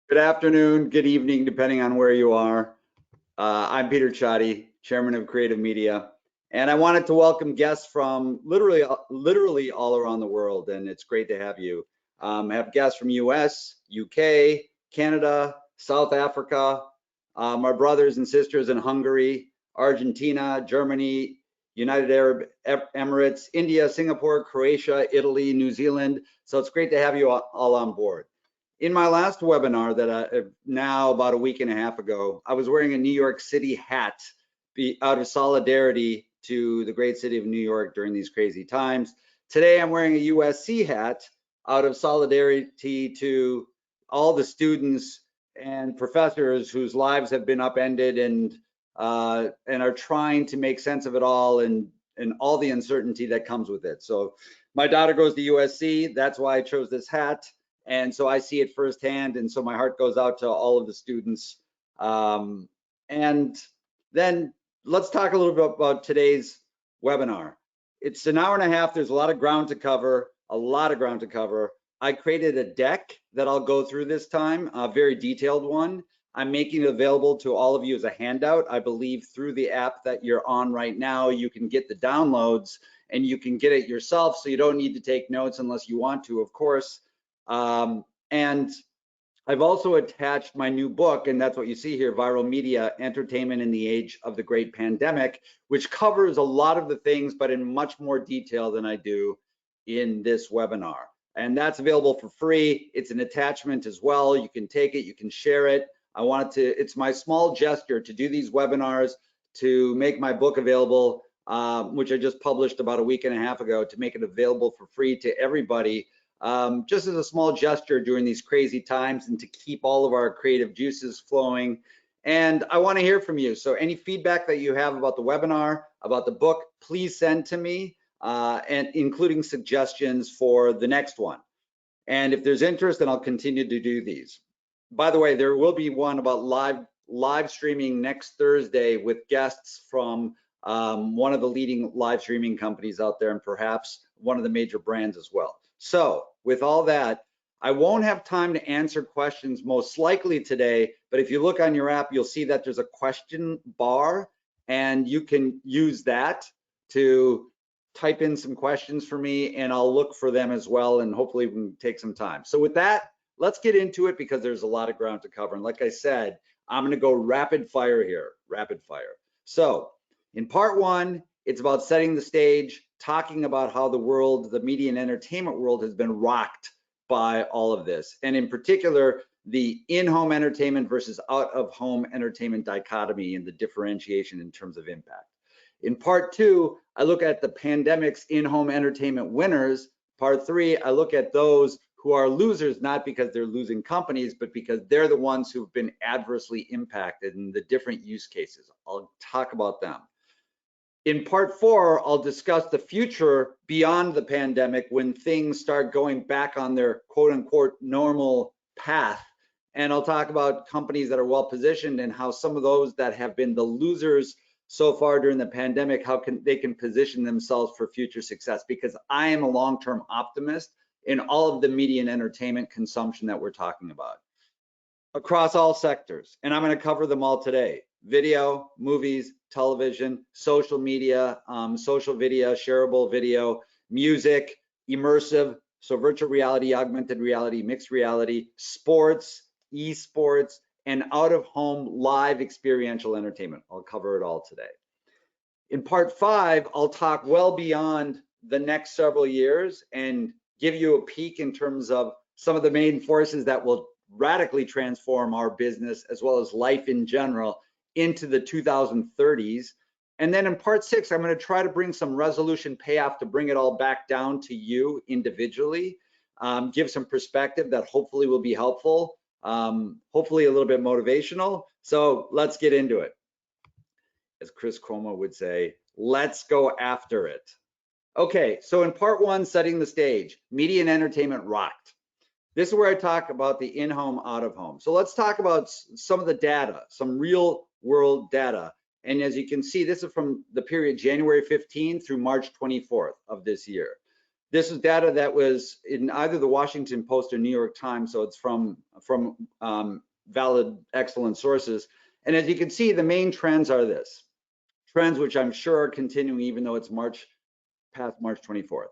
Good afternoon, good evening, depending on where you are. I'm Peter Csathy, Chairman of CREATV Media, and I wanted to welcome guests from literally all around the world, and it's great to have you. Have guests from US, UK, Canada, South Africa, our brothers and sisters in Hungary, Argentina, Germany, United Arab Emirates, India, Singapore, Croatia, Italy, New Zealand. So it's great to have you all on board. In my last webinar that now about a week and a half ago, I was wearing a New York City hat out of solidarity to the great city of New York during these crazy times. Today, I'm wearing a USC hat out of solidarity to all the students and professors whose lives have been upended and are trying to make sense of it all and all the uncertainty that comes with it. So my daughter goes to USC. That's why I chose this hat. And so I see it firsthand, and so my heart goes out to all of the students. And then let's talk a little bit about today's webinar. It's an hour and a half. There's a lot of ground to cover, I created a deck that I'll go through this time, a very detailed one. I'm making it available to all of you as a handout. I believe through the app that you're on right now, you can get the downloads and you can get it yourself, so you don't need to take notes unless you want to, of course. And I've also attached my new book, and that's what you see here, Viral Media, Entertainment in the Age of the Great Pandemic, which covers a lot of the things, but in much more detail than I do in this webinar. And that's available for free. It's an attachment as well. You can take it, you can share it. It's my small gesture to do these webinars, to make my book available, which I just published about a week and a half ago, to make it available for free to everybody. Just as a small gesture during these crazy times and to keep all of our creative juices flowing. And I want to hear from you. So any feedback that you have about the webinar, about the book, please send to me, and including suggestions for the next one. And if there's interest, then I'll continue to do these. By the way, there will be one about live streaming next Thursday with guests from one of the leading live streaming companies out there, and perhaps one of the major brands as well. So with all that, I won't have time to answer questions most likely today, but if you look on your app, you'll see that there's a question bar, and you can use that to type in some questions for me, and I'll look for them as well, and hopefully we can take some time. So with that, let's get into it, because there's a lot of ground to cover. And like I said, I'm going to go rapid fire here, rapid fire. So in part one, it's about setting the stage, talking about how the world, the media and entertainment world, has been rocked by all of this. And in particular, the in-home entertainment versus out-of-home entertainment dichotomy and the differentiation in terms of impact. In part two, I look at the pandemic's in-home entertainment winners. Part three, I look at those who are losers, not because they're losing companies, but because they're the ones who've been adversely impacted in the different use cases. I'll talk about them. In part four, I'll discuss the future beyond the pandemic, when things start going back on their quote unquote normal path. And I'll talk about companies that are well positioned and how some of those that have been the losers so far during the pandemic, how they can position themselves for future success, because I am a long-term optimist in all of the media and entertainment consumption that we're talking about across all sectors. And I'm going to cover them all today: video, movies, television, social media, social video, shareable video, music, immersive, so virtual reality, augmented reality, mixed reality, sports, esports, and out-of-home live experiential entertainment. I'll cover it all today. In part five, I'll talk well beyond the next several years and give you a peek in terms of some of the main forces that will radically transform our business as well as life in general into the 2030s. And then in part six, I'm going to try to bring some resolution payoff to bring it all back down to you individually, give some perspective that hopefully will be helpful, hopefully a little bit motivational. So let's get into it. As Chris Cuomo would say, let's go after it. Okay, so in part one, setting the stage, media and entertainment rocked. This is where I talk about the in-home, out-of-home. So let's talk about some of the data, some real world data. And as you can see, this is from the period January 15 through March 24th of this year. This is data that was in either the Washington Post or New York Times, so it's from valid, excellent sources. And as you can see, the main trends are this. Trends which I'm sure are continuing even though it's past March 24th.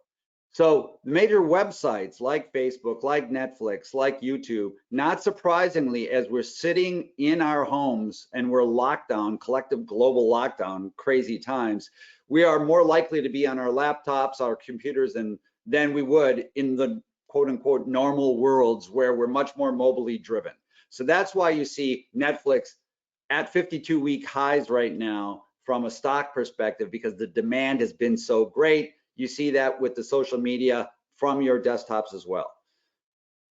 So major websites like Facebook, like Netflix, like YouTube, not surprisingly, as we're sitting in our homes and we're locked down, collective global lockdown, crazy times, we are more likely to be on our laptops, our computers than we would in the quote unquote normal worlds where we're much more mobily driven. So that's why you see Netflix at 52-week highs right now from a stock perspective, because the demand has been so great. You see that with the social media from your desktops as well.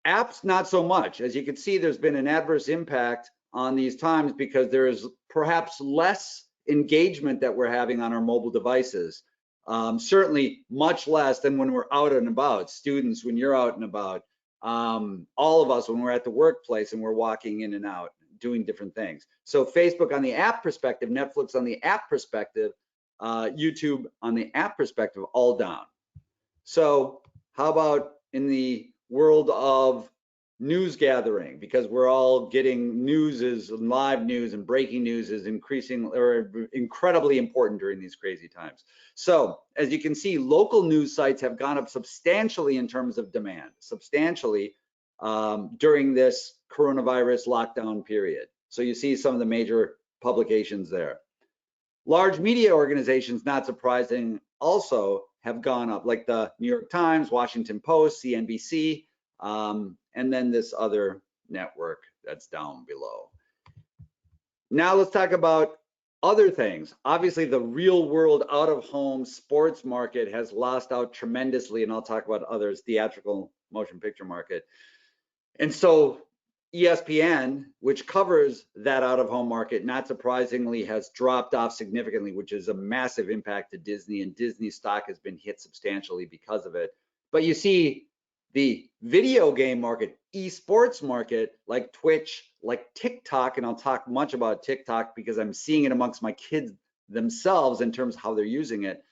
Apps, not so much. As you can see, there's been an adverse impact on these times because there is perhaps less engagement that we're having on our mobile devices. Certainly much less than when we're out and about. Students, when you're out and about. All of us when we're at the workplace and we're walking in and out, doing different things. So Facebook on the app perspective, Netflix on the app perspective, YouTube on the app perspective, all down. So how about in the world of news gathering? Because we're all getting live news and breaking news is incredibly important during these crazy times. So as you can see, local news sites have gone up substantially in terms of demand, during this coronavirus lockdown period. So you see some of the major publications there. Large media organizations, not surprising, also have gone up, like the New York Times, Washington Post, CNBC, and then this other network that's down below. Now let's talk about other things. Obviously, the real world out-of-home sports market has lost out tremendously, and I'll talk about others, theatrical motion picture market. And so ESPN, which covers that out-of-home market, not surprisingly, has dropped off significantly, which is a massive impact to Disney, and Disney stock has been hit substantially because of it. But you see the video game market, esports market, like Twitch, like TikTok, and I'll talk much about TikTok because I'm seeing it amongst my kids themselves in terms of how they're using it.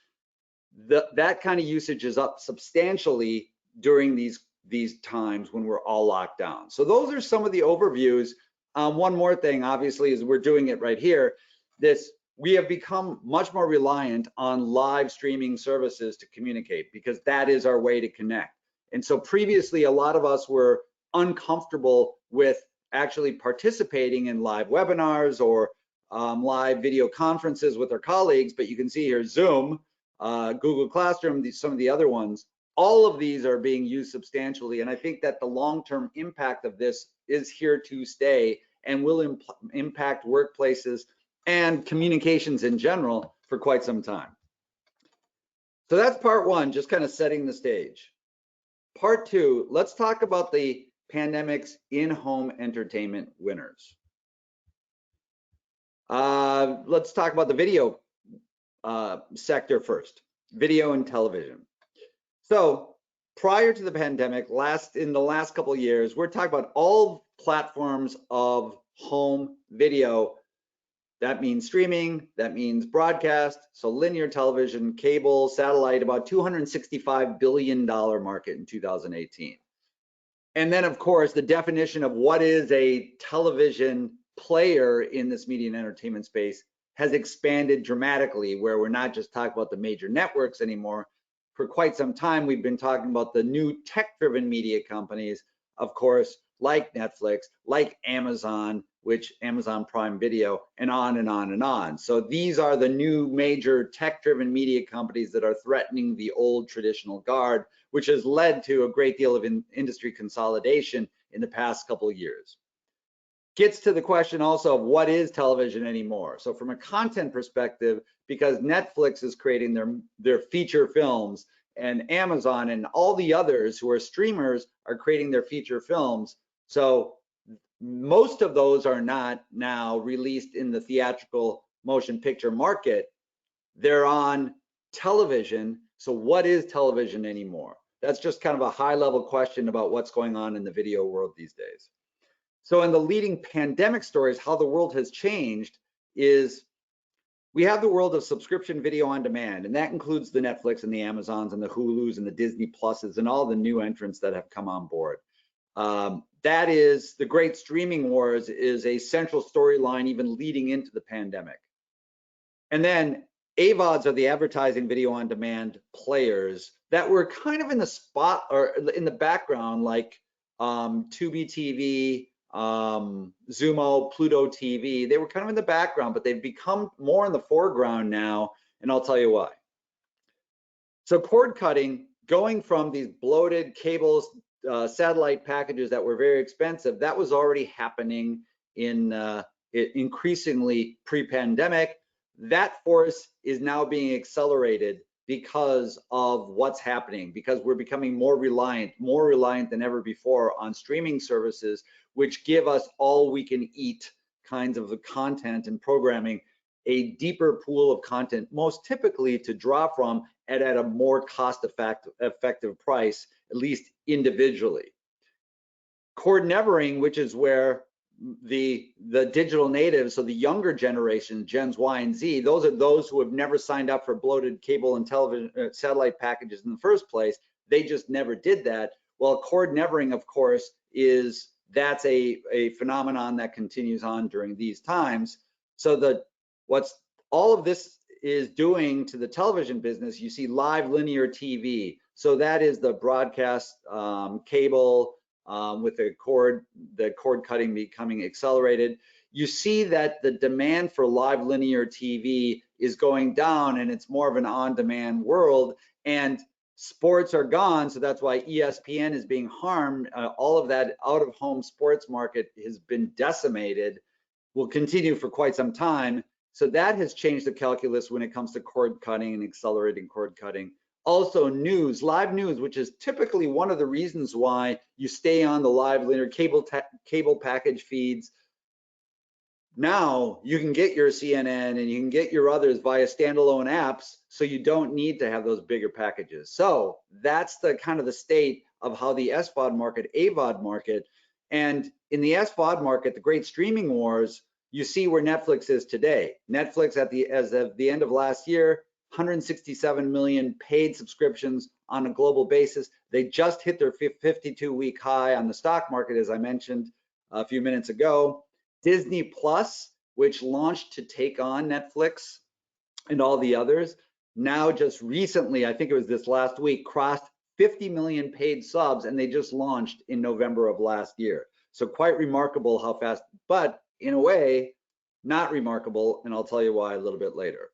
That kind of usage is up substantially during these times when we're all locked down. So those are some of the overviews. One more thing, obviously, is we're doing it right here. We have become much more reliant on live streaming services to communicate because that is our way to connect. And so previously, a lot of us were uncomfortable with actually participating in live webinars or live video conferences with our colleagues, but you can see here Zoom, Google Classroom, some of the other ones. All of these are being used substantially, and I think that the long-term impact of this is here to stay and will impact workplaces and communications in general for quite some time. So that's part one, just kind of setting the stage. Part two, let's talk about the pandemic's in-home entertainment winners. Let's talk about the video sector first, video and television. So prior to the pandemic, in the last couple of years, we're talking about all platforms of home video. That means streaming, that means broadcast, so linear television, cable, satellite, about $265 billion market in 2018. And then, of course, the definition of what is a television player in this media and entertainment space has expanded dramatically, where we're not just talking about the major networks anymore. For quite some time, we've been talking about the new tech-driven media companies, of course, like Netflix, like Amazon, which Amazon Prime Video, and on and on and on. So these are the new major tech-driven media companies that are threatening the old traditional guard, which has led to a great deal of industry consolidation in the past couple of years. Gets to the question also of what is television anymore. So from a content perspective, because Netflix is creating their feature films and Amazon and all the others who are streamers are creating their feature films. So most of those are not now released in the theatrical motion picture market. They're on television. So what is television anymore? That's just kind of a high level question about what's going on in the video world these days. So in the leading pandemic stories, how the world has changed is We have the world of subscription video on demand, and that includes the Netflix and the Amazons and the Hulus and the Disney Pluses and all the new entrants that have come on board. That is the great streaming wars is a central storyline even leading into the pandemic. And then AVODs are the advertising video on demand players that were kind of in the spot or in the background, like Tubi TV, Zumo, Pluto TV. They were kind of in the background, but they've become more in the foreground now, and I'll tell you why. So cord cutting, going from these bloated cables, satellite packages that were very expensive, that was already happening in increasingly pre-pandemic. That force is now being accelerated because of what's happening, because we're becoming more reliant than ever before on streaming services, which give us all we can eat kinds of the content and programming, a deeper pool of content, most typically to draw from and at a more cost-effective price, at least individually. Cord nevering, which is where the digital natives, so the younger generation, Gens Y and Z, those are those who have never signed up for bloated cable and television satellite packages in the first place. They just never did that. Well, cord nevering, of course, that's a phenomenon that continues on during these times. So what's all of this is doing to the television business, you see live linear TV. So that is the broadcast cable, with the cord cutting becoming accelerated. You see that the demand for live linear TV is going down, and it's more of an on-demand world, and sports are gone, so that's why ESPN is being harmed. All of that out-of-home sports market has been decimated, will continue for quite some time. So that has changed the calculus when it comes to cord cutting and accelerating cord cutting. Also news, live news, which is typically one of the reasons why you stay on the live linear cable package feeds. Now you can get your CNN and you can get your others via standalone apps, so you don't need to have those bigger packages. So that's the kind of the state of how the SVOD market, AVOD market, and in the SVOD market, the great streaming wars, you see where Netflix is today. Netflix as of the end of last year, 167 million paid subscriptions on a global basis. They just hit their 52-week high on the stock market, as I mentioned a few minutes ago. Disney Plus, which launched to take on Netflix and all the others, now just recently, I think it was this last week, crossed 50 million paid subs, and they just launched in November of last year. So quite remarkable how fast, but in a way, not remarkable, and I'll tell you why a little bit later.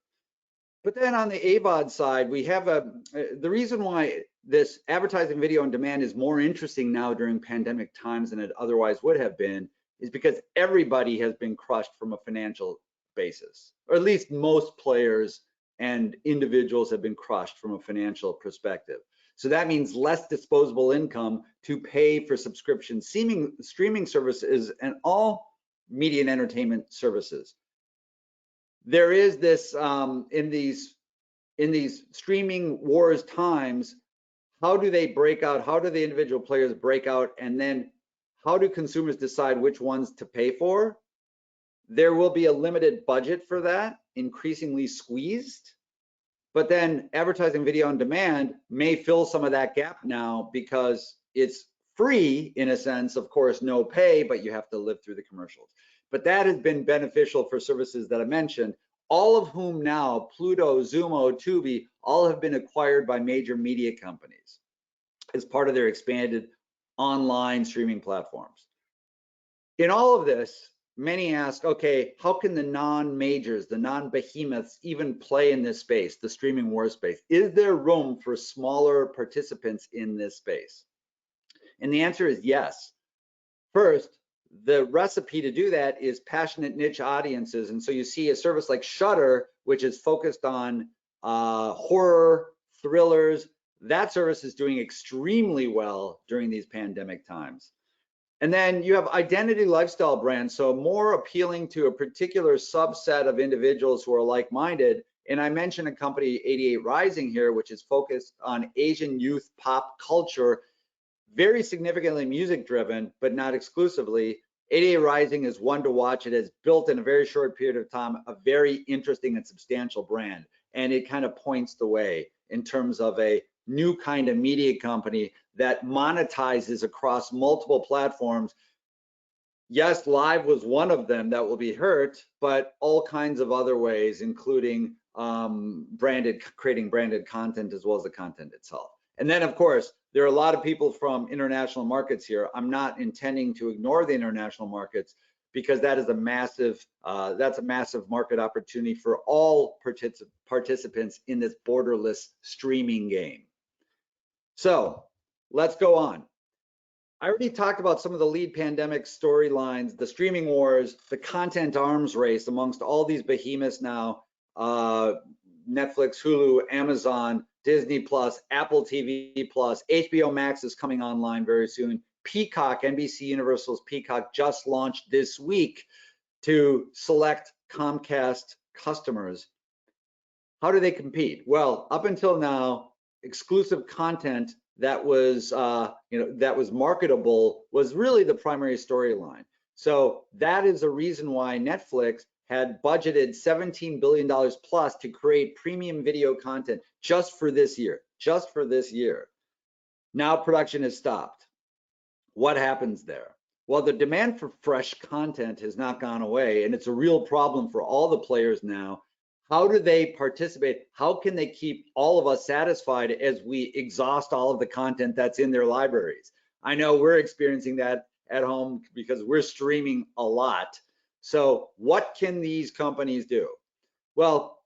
But then on the AVOD side, we have the reason why this advertising video on demand is more interesting now during pandemic times than it otherwise would have been is because everybody has been crushed from a financial basis, or at least most players and individuals have been crushed from a financial perspective. So that means less disposable income to pay for subscription streaming services and all media and entertainment services. There is this in these streaming wars times, how do they break out? How do the individual players break out? And then how do consumers decide which ones to pay for? There will be a limited budget for that, increasingly squeezed. But then advertising video on demand may fill some of that gap now because it's free in a sense, of course, no pay, but you have to live through the commercials. But that has been beneficial for services that I mentioned, all of whom now, Pluto, Zumo, Tubi, all have been acquired by major media companies as part of their expanded online streaming platforms. In all of this, many ask, okay, how can the non-majors, the non-behemoths even play in this space, the streaming war space? Is there room for smaller participants in this space? And the answer is yes. First, the recipe to do that is passionate niche audiences. And so you see a service like Shudder, which is focused on horror, thrillers. That service is doing extremely well during these pandemic times. And then you have identity lifestyle brands, so more appealing to a particular subset of individuals who are like-minded. And I mentioned a company, 88 Rising here, which is focused on Asian youth pop culture, very significantly music driven, but not exclusively. 88 Rising is one to watch. It has built in a very short period of time a very interesting and substantial brand, and it kind of points the way in terms of a new kind of media company that monetizes across multiple platforms. Yes, live was one of them that will be hurt, but all kinds of other ways, including creating branded content as well as the content itself. And then, of course, there are a lot of people from international markets here. I'm not intending to ignore the international markets because that is a massive, that's a massive market opportunity for all participants in this borderless streaming game. So let's go on. I already talked about some of the lead pandemic storylines, the streaming wars, the content arms race amongst all these behemoths now, Netflix, Hulu, Amazon, Disney Plus, Apple TV Plus, HBO Max is coming online very soon. Peacock, NBC Universal's Peacock just launched this week to select Comcast customers. How do they compete? Well, up until now, exclusive content that was that was marketable was really the primary storyline. So that is a reason why Netflix had budgeted $17 billion plus to create premium video content just for this year, Now production has stopped. What happens there? Well, the demand for fresh content has not gone away, and it's a real problem for all the players now. How do they participate? How can they keep all of us satisfied as we exhaust all of the content that's in their libraries? I know we're experiencing that at home because we're streaming a lot. So what can these companies do? Well,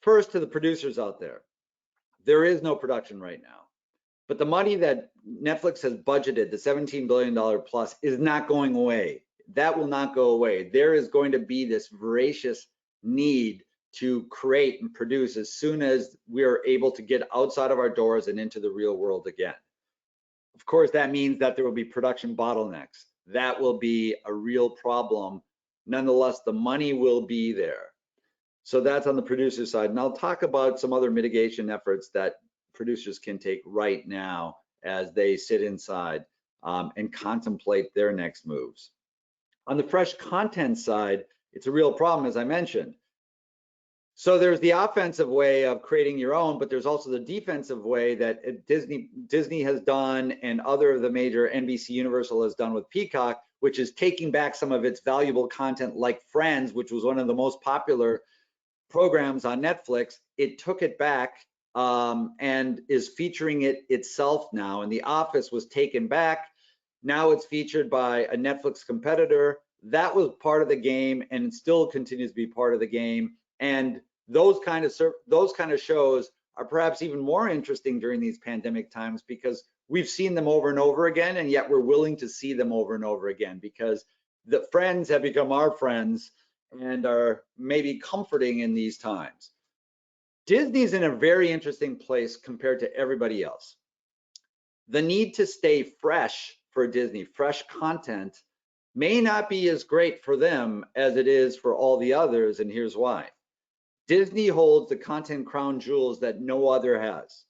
first, to the producers out there is no production right now. But the money that Netflix has budgeted, the $17 billion plus, is not going away. That will not go away. There is going to be this voracious need to create and produce as soon as we are able to get outside of our doors and into the real world again. Of course, that means that there will be production bottlenecks. That will be a real problem. Nonetheless, the money will be there. So that's on the producer side. And I'll talk about some other mitigation efforts that producers can take right now as they sit inside and contemplate their next moves. On the fresh content side, it's a real problem, as I mentioned. So there's the offensive way of creating your own, but there's also the defensive way that Disney has done, and other of the major NBC Universal has done with Peacock, which is taking back some of its valuable content like Friends, which was one of the most popular programs on Netflix. It took it back and is featuring it itself now. And The Office was taken back. Now it's featured by a Netflix competitor. That was part of the game and it still continues to be part of the game. And those kind of shows are perhaps even more interesting during these pandemic times because we've seen them over and over again, and yet we're willing to see them over and over again because the friends have become our friends and are maybe comforting in these times. Disney's in a very interesting place compared to everybody else. The need to stay fresh for Disney, fresh content, may not be as great for them as it is for all the others, and here's why. Disney holds the content crown jewels that no other has.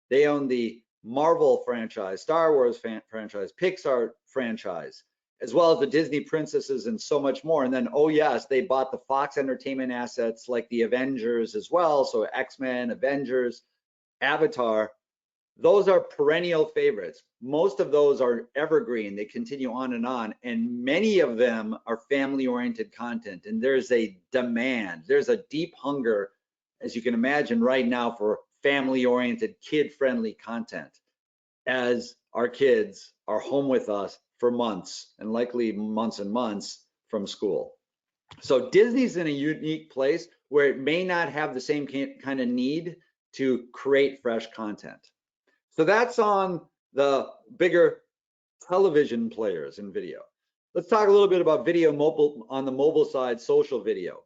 They own the Marvel franchise, Star Wars franchise, Pixar franchise, as well as the Disney princesses and so much more. And then, oh yes, they bought the Fox Entertainment assets like the Avengers as well. So X-Men, Avengers, Avatar, those are perennial favorites. Most of those are evergreen. They continue on, and many of them are family-oriented content. And there's a demand, there's a deep hunger, as you can imagine right now, for family-oriented, kid-friendly content, as our kids are home with us for months, and likely months and months from school. So Disney's in a unique place where it may not have the same kind of need to create fresh content. So that's on the bigger television players in video. Let's talk a little bit about video mobile, on the mobile side, social video.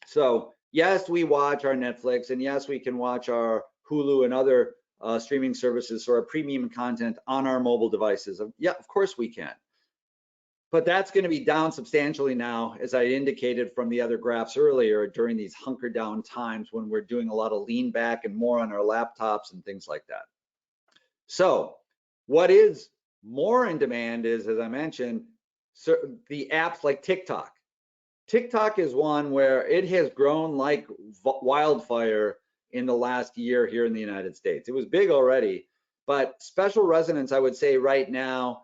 So yes, we watch our Netflix, and yes, we can watch our Hulu and other streaming services for our premium content on our mobile devices. Yeah, of course we can. But that's going to be down substantially now, as I indicated from the other graphs earlier, during these hunker down times when we're doing a lot of lean back and more on our laptops and things like that. So what is more in demand is, as I mentioned, the apps like TikTok. TikTok is one where it has grown like wildfire in the last year here in the United States. It was big already, but special resonance, I would say right now,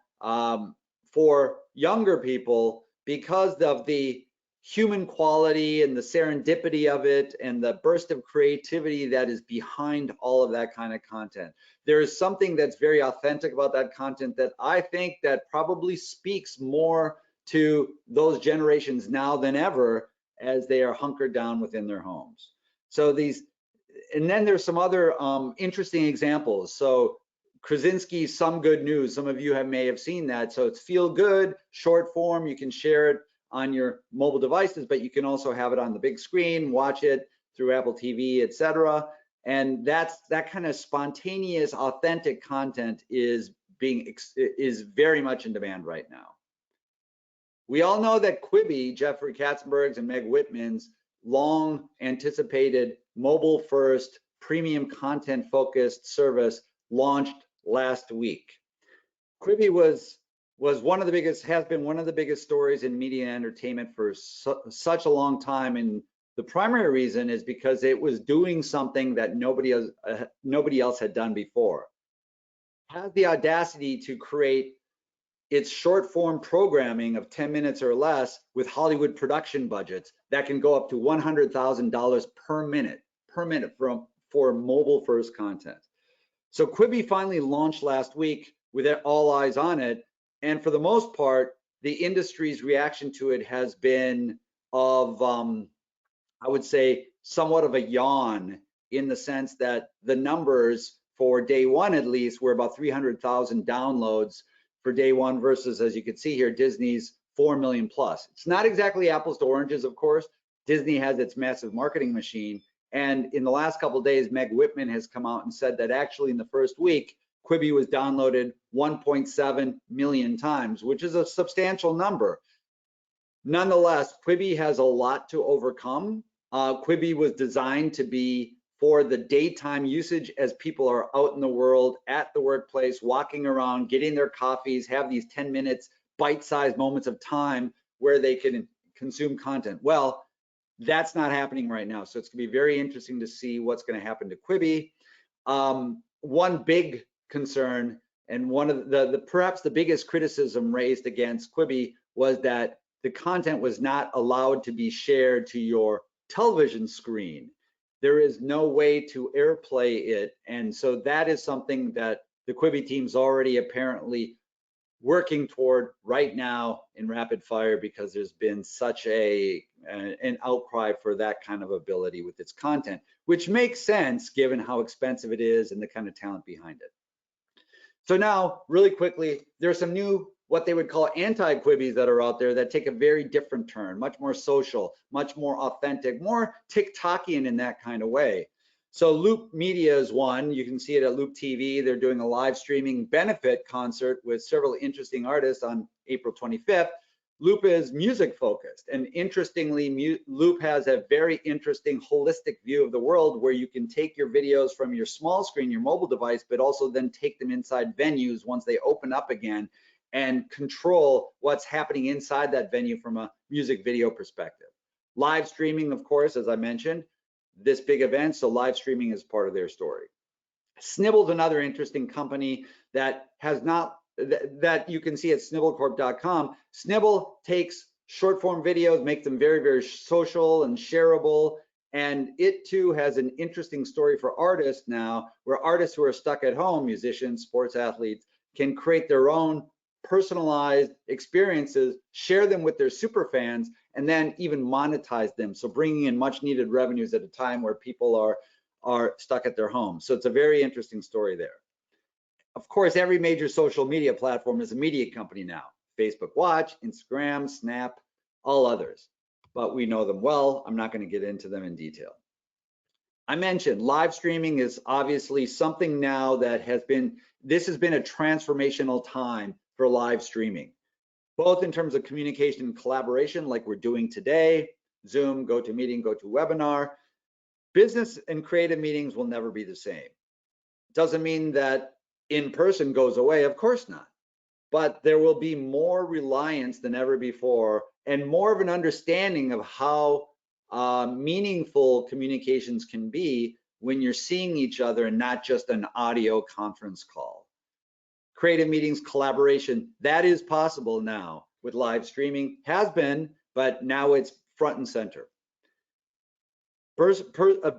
for younger people, because of the human quality and the serendipity of it and the burst of creativity that is behind all of that kind of content. There is something that's very authentic about that content that I think that probably speaks more to those generations now than ever, as they are hunkered down within their homes. So these, and then there's some other interesting examples. So Krasinski's Some Good News, some of you may have seen that. So it's feel good, short form, you can share it on your mobile devices, but you can also have it on the big screen, watch it through Apple TV, etc. And that kind of spontaneous, authentic content is very much in demand right now. We all know that Quibi, Jeffrey Katzenberg's and Meg Whitman's long anticipated mobile first premium content focused service launched last week. Quibi was one of the biggest, has been one of the biggest stories in media and entertainment for such a long time. And the primary reason is because it was doing something that nobody else had done before. It had the audacity to create its short form programming of 10 minutes or less with Hollywood production budgets that can go up to $100,000 per minute for mobile first content. So Quibi finally launched last week with all eyes on it. And for the most part, the industry's reaction to it has been of, I would say, somewhat of a yawn, in the sense that the numbers for day one, at least, were about 300,000 downloads for day one versus, as you can see here, Disney's 4 million plus. It's not exactly apples to oranges, of course. Disney has its massive marketing machine. And in the last couple of days, Meg Whitman has come out and said that actually in the first week, Quibi was downloaded 1.7 million times, which is a substantial number. Nonetheless, Quibi has a lot to overcome. Quibi was designed to be for the daytime usage, as people are out in the world, at the workplace, walking around, getting their coffees, have these 10 minutes, bite-sized moments of time where they can consume content. Well, that's not happening right now. So it's gonna be very interesting to see what's gonna happen to Quibi. One big concern, and one of perhaps the biggest criticism raised against Quibi, was that the content was not allowed to be shared to your television screen. There is no way to airplay it, and so that is something that the Quibi team's already apparently working toward right now in rapid fire, because there's been such an outcry for that kind of ability with its content, which makes sense given how expensive it is and the kind of talent behind it. So now, really quickly, there's some new, what they would call anti-Quibis that are out there that take a very different turn, much more social, much more authentic, more TikTokian in that kind of way. So Loop Media is one. You can see it at Loop TV. They're doing a live streaming benefit concert with several interesting artists on April 25th. Loop is music focused, and interestingly, Loop has a very interesting holistic view of the world, where you can take your videos from your small screen, your mobile device, but also then take them inside venues once they open up again, and control what's happening inside that venue from a music video perspective. Live streaming, of course, as I mentioned, this big event, so live streaming is part of their story. Snibble's another interesting company that has not, that you can see at snibblecorp.com. Snibble takes short form videos, makes them very, very social and shareable. And it too has an interesting story for artists now, where artists who are stuck at home, musicians, sports athletes, can create their own personalized experiences, share them with their super fans, and then even monetize them. So bringing in much needed revenues at a time where people are stuck at their homes. So it's a very interesting story there. Of course, every major social media platform is a media company now. Facebook Watch, Instagram, Snap, all others. But we know them well. I'm not going to get into them in detail. I mentioned live streaming is obviously something now that has been a transformational time for live streaming, both in terms of communication and collaboration, like we're doing today, Zoom, GoToMeeting, GoToWebinar. Business and creative meetings will never be the same. Doesn't mean that in person goes away, of course not. but there will be more reliance than ever before and more of an understanding of how meaningful communications can be when you're seeing each other and not just an audio conference call. Creative meetings, collaboration, that is possible now with live streaming, has been, but now it's front and center.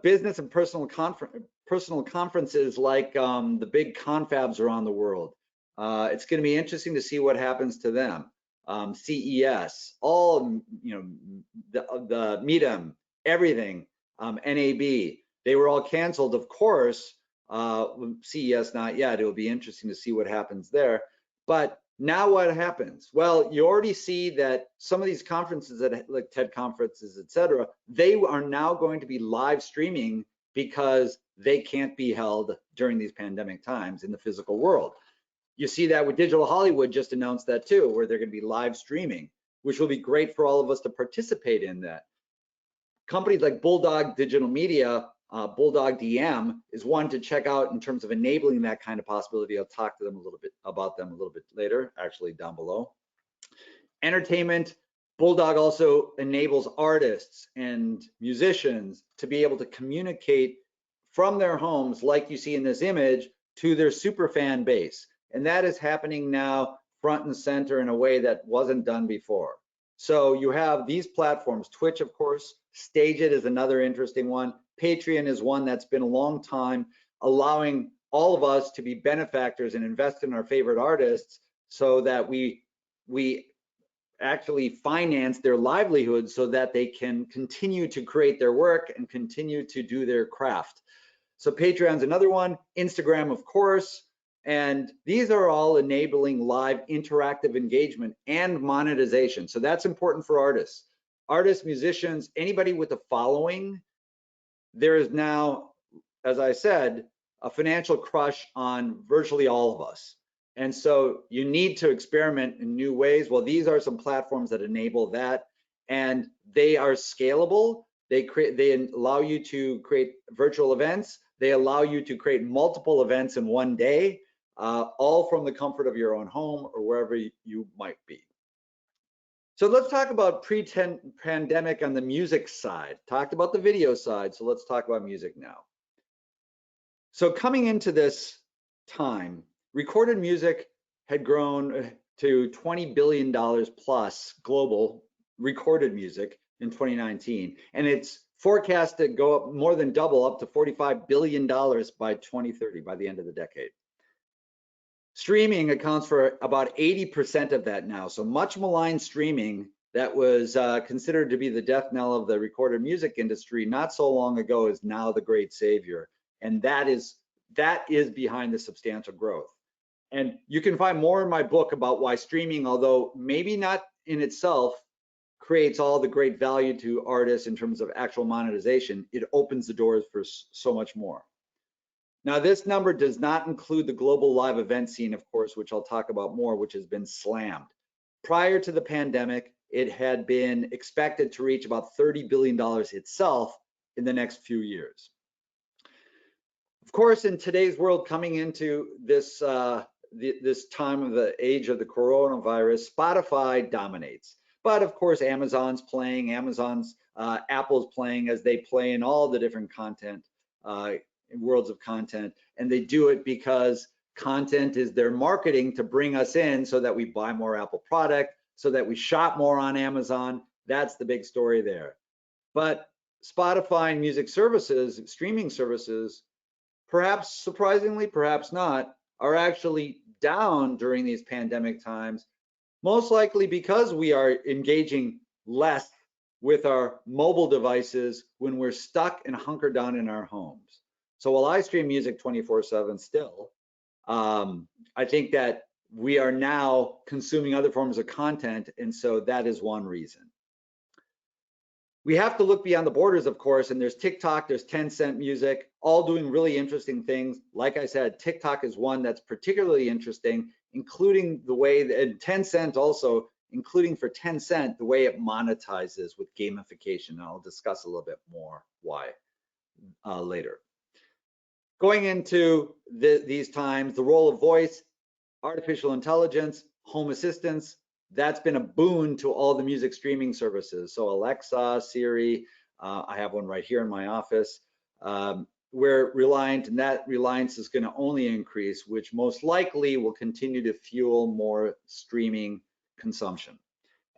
Business and personal conferences like the big confabs around the world. It's going to be interesting to see what happens to them. CES, all, the Meetum, everything, NAB, they were all canceled, of course. CES not yet. It will be interesting to see what happens there. But now what happens? Well, you already see that some of these conferences, like TED conferences, etc., they are now going to be live streaming because they can't be held during these pandemic times in the physical world. You see that with Digital Hollywood just announced that too, where they're going to be live streaming, which will be great for all of us to participate in that. Companies like Bulldog Digital Media, Bulldog DM is one to check out in terms of enabling that kind of possibility. I'll talk to them a little bit about them a little bit later, actually down below. Entertainment, Bulldog also enables artists and musicians to be able to communicate from their homes, like you see in this image, to their super fan base. And that is happening now front and center in a way that wasn't done before. So you have these platforms, Twitch, of course, Stage It is another interesting one. Patreon is one that's been a long time, allowing all of us to be benefactors and invest in our favorite artists so that we actually finance their livelihood so that they can continue to create their work and continue to do their craft. So Patreon's another one, Instagram, of course, and these are all enabling live interactive engagement and monetization. So that's important for artists. Artists, musicians, anybody with a following, there is now, as I said, a financial crush on virtually all of us. And so you need to experiment in new ways. Well, these are some platforms that enable that, and they are scalable. They allow you to create virtual events. They allow you to create multiple events in one day, all from the comfort of your own home or wherever you might be. So let's talk about pre-pandemic on the music side. Talked about the video side, so let's talk about music now. So coming into this time, recorded music had grown to $20 billion plus global recorded music in 2019, and it's forecast to go up more than double, up to $45 billion by 2030, by the end of the decade. Streaming accounts for about 80% of that now. So much maligned streaming that was considered to be the death knell of the recorded music industry not so long ago is now the great savior. And that is behind the substantial growth. And you can find more in my book about why streaming, although maybe not in itself, creates all the great value to artists in terms of actual monetization, it opens the doors for so much more. Now, this number does not include the global live event scene, of course, which I'll talk about more, which has been slammed. Prior to the pandemic, it had been expected to reach about $30 billion itself in the next few years. Of course, in today's world, coming into this, this time of the age of the coronavirus, Spotify dominates. But of course, Amazon's playing, Apple's playing as they play in all the different content, worlds of content, and they do it because content is their marketing to bring us in so that we buy more Apple product, so that we shop more on Amazon. That's the big story there. But Spotify and music services, streaming services, perhaps surprisingly, perhaps not, are actually down during these pandemic times, most likely because we are engaging less with our mobile devices when we're stuck and hunkered down in our homes. So while I stream music 24/7 still, I think that we are now consuming other forms of content, and so that is one reason. We have to look beyond the borders, of course, and there's TikTok, there's Tencent Music, all doing really interesting things. Like I said, TikTok is one that's particularly interesting, including the way that, and Tencent also, including for Tencent, the way it monetizes with gamification. And I'll discuss a little bit more why later. Going into these times, the role of voice, artificial intelligence, home assistants, that's been a boon to all the music streaming services. So Alexa, Siri, I have one right here in my office. We're reliant, and that reliance is going to only increase, which most likely will continue to fuel more streaming consumption.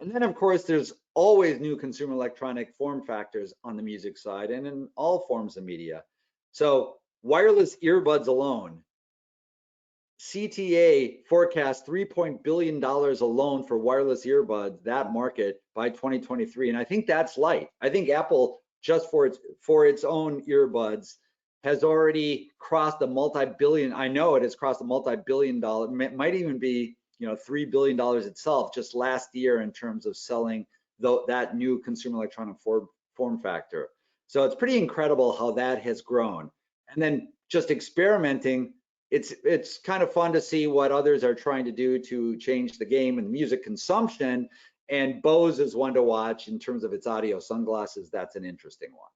And then, of course, there's always new consumer electronic form factors on the music side and in all forms of media. So wireless earbuds alone, CTA forecasts $3 billion alone for wireless earbuds, that market, by 2023. And I think that's light. I think Apple, just for its own earbuds, has already crossed a multi-billion. I know it has crossed a multi-billion dollar, might even be, $3 billion itself just last year in terms of selling that new consumer electronic form factor. So it's pretty incredible how that has grown. And then just experimenting, it's kind of fun to see what others are trying to do to change the game in music consumption. And Bose is one to watch in terms of its audio sunglasses. That's an interesting one.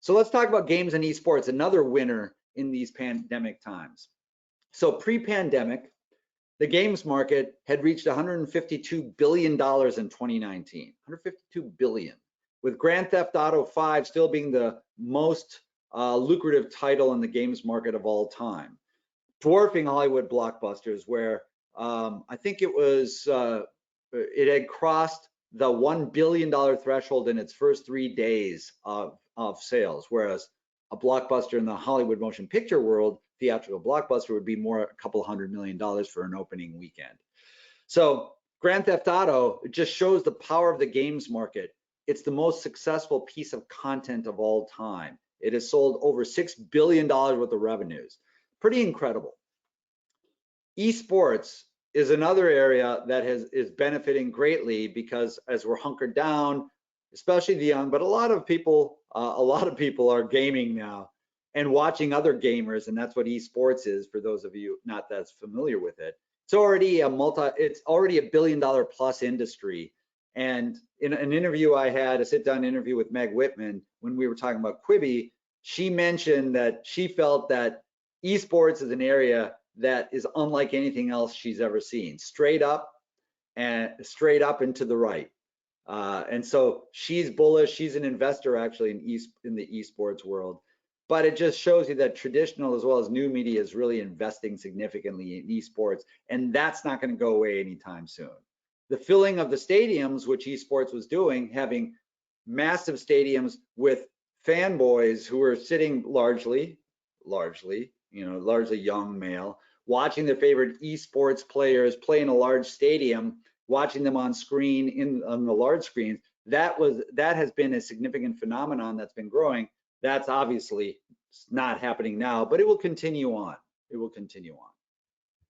So let's talk about games and esports, another winner in these pandemic times. So pre-pandemic, the games market had reached $152 billion in 2019, $152 billion, with Grand Theft Auto 5 still being the most lucrative title in the games market of all time, dwarfing Hollywood blockbusters, where I think it had crossed the $1 billion threshold in its first 3 days of sales, whereas a blockbuster in the Hollywood motion picture world, theatrical blockbuster, would be more a couple $100 million for an opening weekend. So Grand Theft Auto, it just shows the power of the games market. It's the most successful piece of content of all time. It has sold over $6 billion worth of revenues. Pretty incredible. Esports is another area that is benefiting greatly, because as we're hunkered down, especially the young, but a lot of people are gaming now and watching other gamers, and that's what esports is for those of you not that familiar with it. It's already a $1 billion plus industry. And in an interview I had, a sit-down interview with Meg Whitman, when we were talking about Quibi, she mentioned that she felt that esports is an area that is unlike anything else she's ever seen, straight up and straight up and to the right. And so she's bullish. She's an investor actually in the esports world. But it just shows you that traditional as well as new media is really investing significantly in esports, and that's not going to go away anytime soon. The filling of the stadiums, which esports was doing, having massive stadiums with fanboys who are sitting largely young male, watching their favorite esports players play in a large stadium, watching them on screen on the large screens, that has been a significant phenomenon that's been growing. That's obviously not happening now, but it will continue on. It will continue on.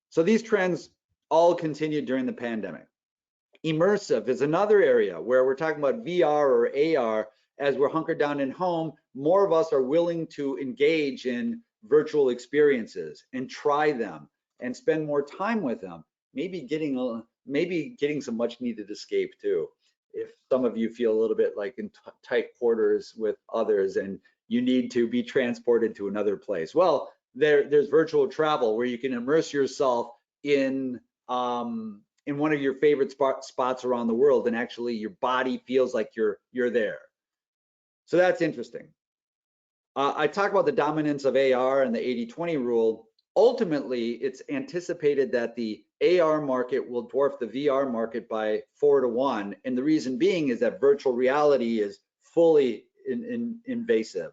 So these trends all continued during the pandemic. Immersive is another area where we're talking about VR or AR. As we're hunkered down in home, more of us are willing to engage in virtual experiences and try them and spend more time with them, maybe getting some much needed escape too. If some of you feel a little bit like in tight quarters with others and you need to be transported to another place, well, there's virtual travel where you can immerse yourself in one of your favorite spots around the world, and actually your body feels like you're there. So that's interesting. I talk about the dominance of AR and the 80-20 rule. Ultimately, it's anticipated that the AR market will dwarf the VR market by 4 to 1. And the reason being is that virtual reality is fully invasive.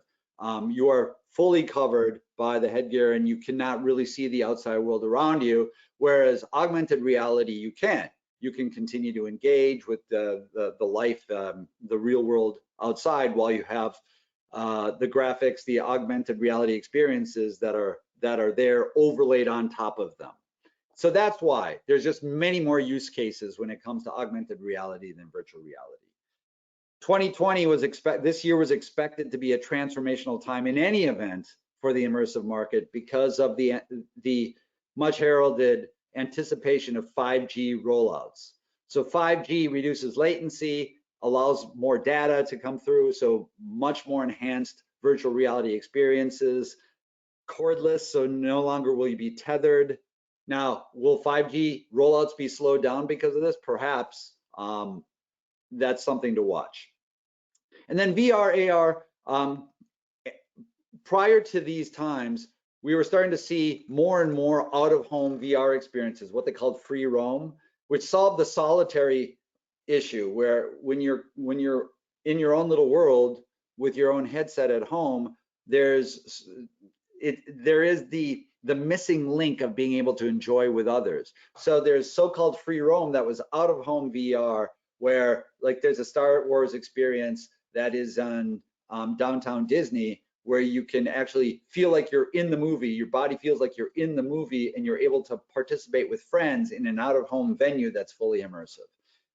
You are fully covered by the headgear and you cannot really see the outside world around you. Whereas augmented reality, you can. You can continue to engage with the life, the real world outside, while you have the graphics, the augmented reality experiences that are there overlaid on top of them. So that's why there's just many more use cases when it comes to augmented reality than virtual reality. 2020 this year was expected to be a transformational time in any event for the immersive market because of the much heralded anticipation of 5G rollouts. So 5G reduces latency, allows more data to come through, so much more enhanced virtual reality experiences, cordless, so no longer will you be tethered, Now, will 5G rollouts be slowed down because of this? Perhaps. That's something to watch. And then VR, AR, prior to these times, we were starting to see more and more out-of-home VR experiences, what they called free roam, which solved the solitary issue, where when you're in your own little world with your own headset at home, there is the missing link of being able to enjoy with others. So there's so-called free roam that was out-of-home VR, where like there's a Star Wars experience that is on downtown Disney, where you can actually feel like you're in the movie, your body feels like you're in the movie, and you're able to participate with friends in an out-of-home venue that's fully immersive.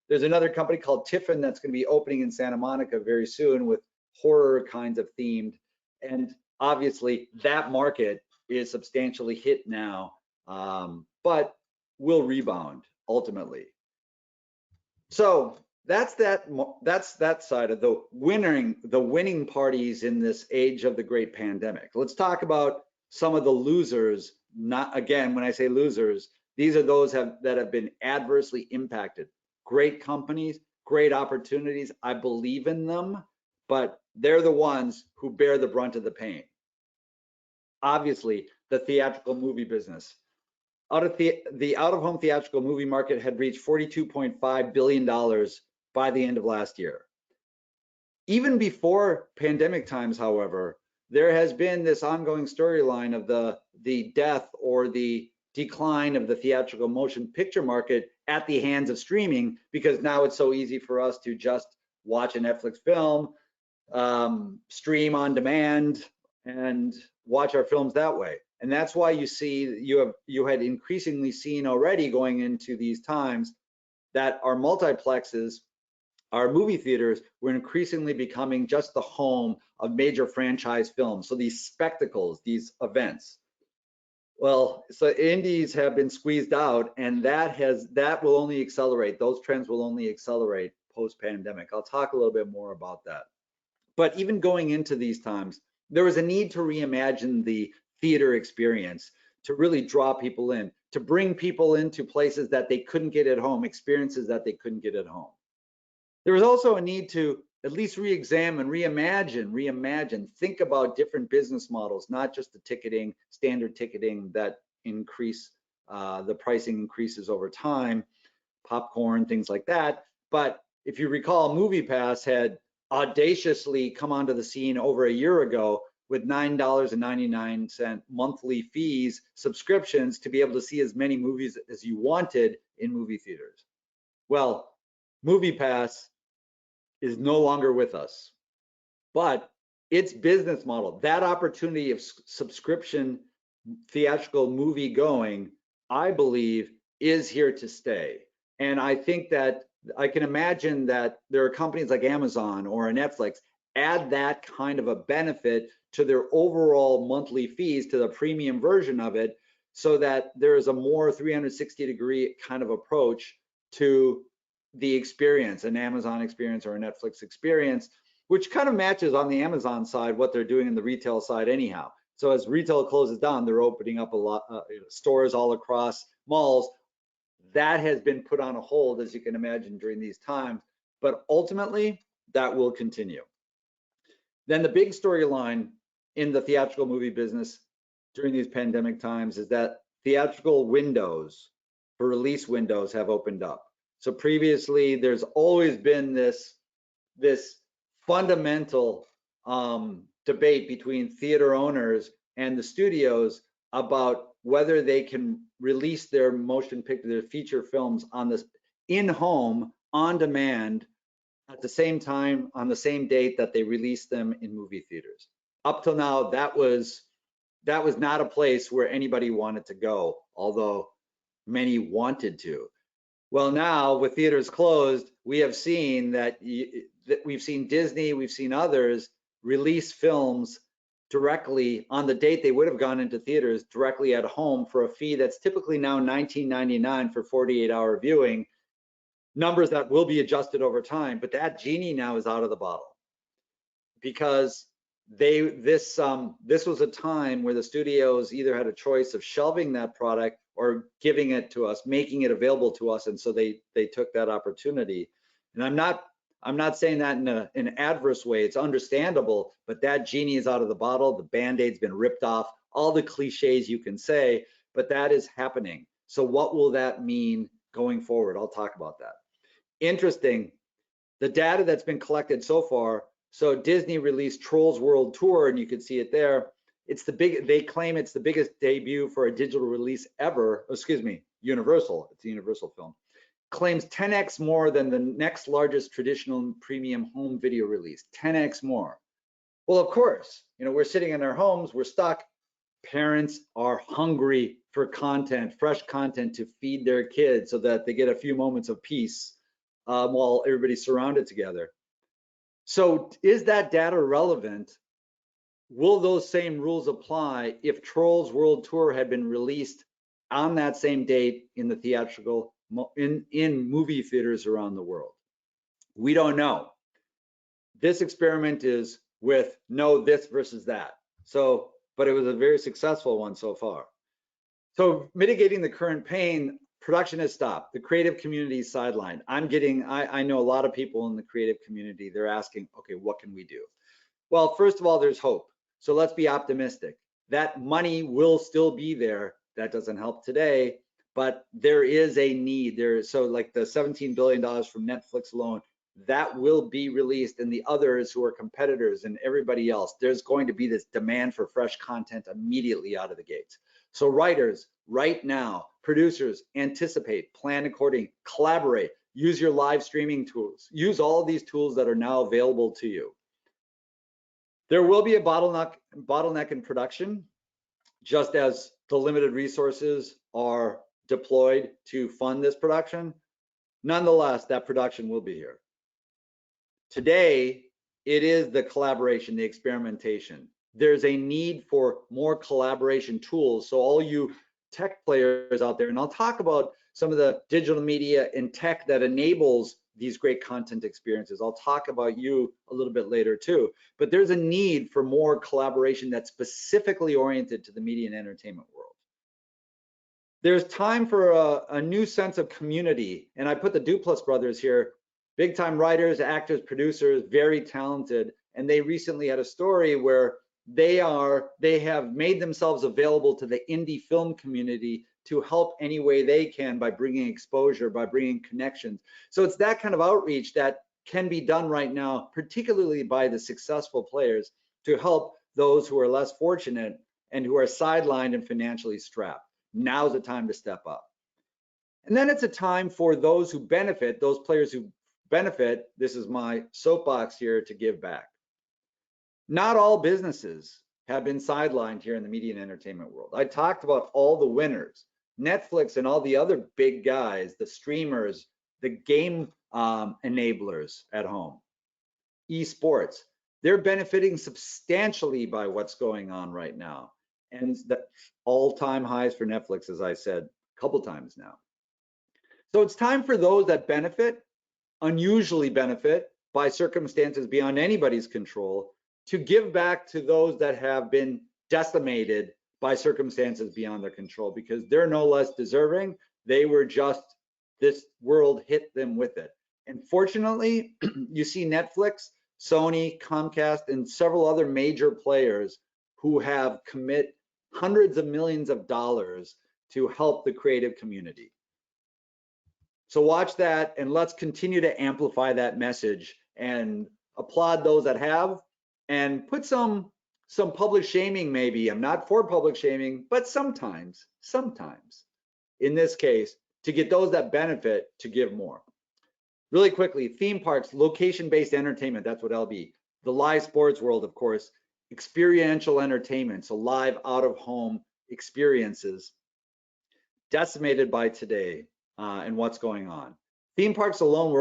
There's another company called Tiffin that's going to be opening in Santa Monica very soon with horror kinds of themed, and obviously that market is substantially hit now, but will rebound ultimately. So that's that side of the winning parties in this age of the great pandemic. Let's talk about some of the losers. Not again, when I say losers, these are those that have been adversely impacted. Great companies, great opportunities. I believe in them, but they're the ones who bear the brunt of the pain. Obviously, the theatrical movie business. The out-of-home theatrical movie market had reached $42.5 billion by the end of last year. Even before pandemic times, however, there has been this ongoing storyline of the death or the decline of the theatrical motion picture market at the hands of streaming, because now it's so easy for us to just watch a Netflix film, stream on demand, and watch our films that way. And that's why you see you had increasingly seen already going into these times that our multiplexes, our movie theaters, were increasingly becoming just the home of major franchise films. So these spectacles, these events. Well, so indies have been squeezed out, and that will only accelerate. Those trends will only accelerate post-pandemic. I'll talk a little bit more about that. But even going into these times, there was a need to reimagine the theater experience, to really draw people in, to bring people into places that they couldn't get at home, experiences that they couldn't get at home. There was also a need to at least re-examine, reimagine, think about different business models, not just the ticketing, standard ticketing that increase, the pricing increases over time, popcorn, things like that. But if you recall, MoviePass had audaciously come onto the scene over a year ago with $9.99 monthly fees, subscriptions, to be able to see as many movies as you wanted in movie theaters. Well, MoviePass is no longer with us, but its business model, that opportunity of subscription theatrical movie going, I believe is here to stay. And I think that I can imagine that there are companies like Amazon or Netflix add that kind of a benefit to their overall monthly fees, to the premium version of it, so that there is a more 360-degree kind of approach to the experience, an Amazon experience or a Netflix experience, which kind of matches on the Amazon side what they're doing in the retail side anyhow. So as retail closes down, they're opening up a lot stores all across malls. That has been put on a hold, as you can imagine, during these times, but ultimately that will continue. Then the big storyline in the theatrical movie business during these pandemic times is that theatrical windows, for release windows, have opened up. So previously, there's always been this fundamental debate between theater owners and the studios about whether they can release their motion picture, their feature films on this in-home, on demand, at the same time, on the same date that they release them in movie theaters. Up till now, that was not a place where anybody wanted to go, although many wanted to. Well, now with theaters closed, we have seen that we've seen Disney, we've seen others release films directly on the date they would have gone into theaters, directly at home for a fee that's typically now $19.99 for 48-hour viewing, numbers that will be adjusted over time. But that genie now is out of the bottle, because this was a time where the studios either had a choice of shelving that product or giving it to us, making it available to us, and so they took that opportunity. And I'm not saying that in an adverse way. It's understandable, but that genie is out of the bottle. The Band-Aid's been ripped off. All the cliches you can say, but that is happening. So what will that mean going forward? I'll talk about that. Interesting, the data that's been collected so far. So Disney released Trolls World Tour, and you can see it there. They claim it's the biggest debut for a digital release ever. Excuse me, Universal. It's a Universal film. Claims 10x more than the next largest traditional premium home video release. 10x more. Well, of course, we're sitting in our homes, we're stuck. Parents are hungry for content, fresh content to feed their kids so that they get a few moments of peace while everybody's surrounded together. So is that data relevant? Will those same rules apply if Trolls World Tour had been released on that same date in the theatrical, in movie theaters around the world? We don't know. This experiment is with no this versus that. So, but it was a very successful one so far. So mitigating the current pain, production has stopped. The creative community is sidelined. I know a lot of people in the creative community, they're asking, okay, what can we do? Well, first of all, there's hope. So let's be optimistic. That money will still be there. That doesn't help today, but there is a need there. So like the $17 billion from Netflix alone, that will be released, and the others who are competitors and everybody else, there's going to be this demand for fresh content immediately out of the gates. So writers, right now, producers, anticipate, plan according, collaborate, use your live streaming tools, use all of these tools that are now available to you. There will be a bottleneck in production, just as the limited resources are deployed to fund this production. Nonetheless, that production will be here. Today, it is the collaboration, the experimentation. There's a need for more collaboration tools. So all you tech players out there, and I'll talk about some of the digital media and tech that enables these great content experiences. I'll talk about you a little bit later too, but there's a need for more collaboration that's specifically oriented to the media and entertainment world. There's time for a new sense of community, and I put the Duplass brothers here, big time writers, actors, producers, very talented, and they recently had a story where they have made themselves available to the indie film community to help any way they can by bringing exposure, by bringing connections. So it's that kind of outreach that can be done right now, particularly by the successful players, to help those who are less fortunate and who are sidelined and financially strapped. Now's the time to step up. And then it's a time for those who benefit, those players who benefit, this is my soapbox here, to give back. Not all businesses have been sidelined here in the media and entertainment world. I talked about all the winners, Netflix and all the other big guys, the streamers, the game enablers at home, esports. They're benefiting substantially by what's going on right now. And the all-time highs for Netflix, as I said a couple times now. So it's time for those that benefit, unusually benefit by circumstances beyond anybody's control, to give back to those that have been decimated by circumstances beyond their control, because they're no less deserving. They were just, this world hit them with it. And fortunately, you see Netflix, Sony, Comcast, and several other major players who have commit hundreds of millions of dollars to help the creative community. So watch that, and let's continue to amplify that message and applaud those that have, and put some public shaming maybe. I'm not for public shaming, but sometimes, in this case, to get those that benefit to give more. Really quickly, theme parks, location-based entertainment, that's what LB. The live sports world, of course, experiential entertainment, so live out-of-home experiences, decimated by today and what's going on. Theme parks alone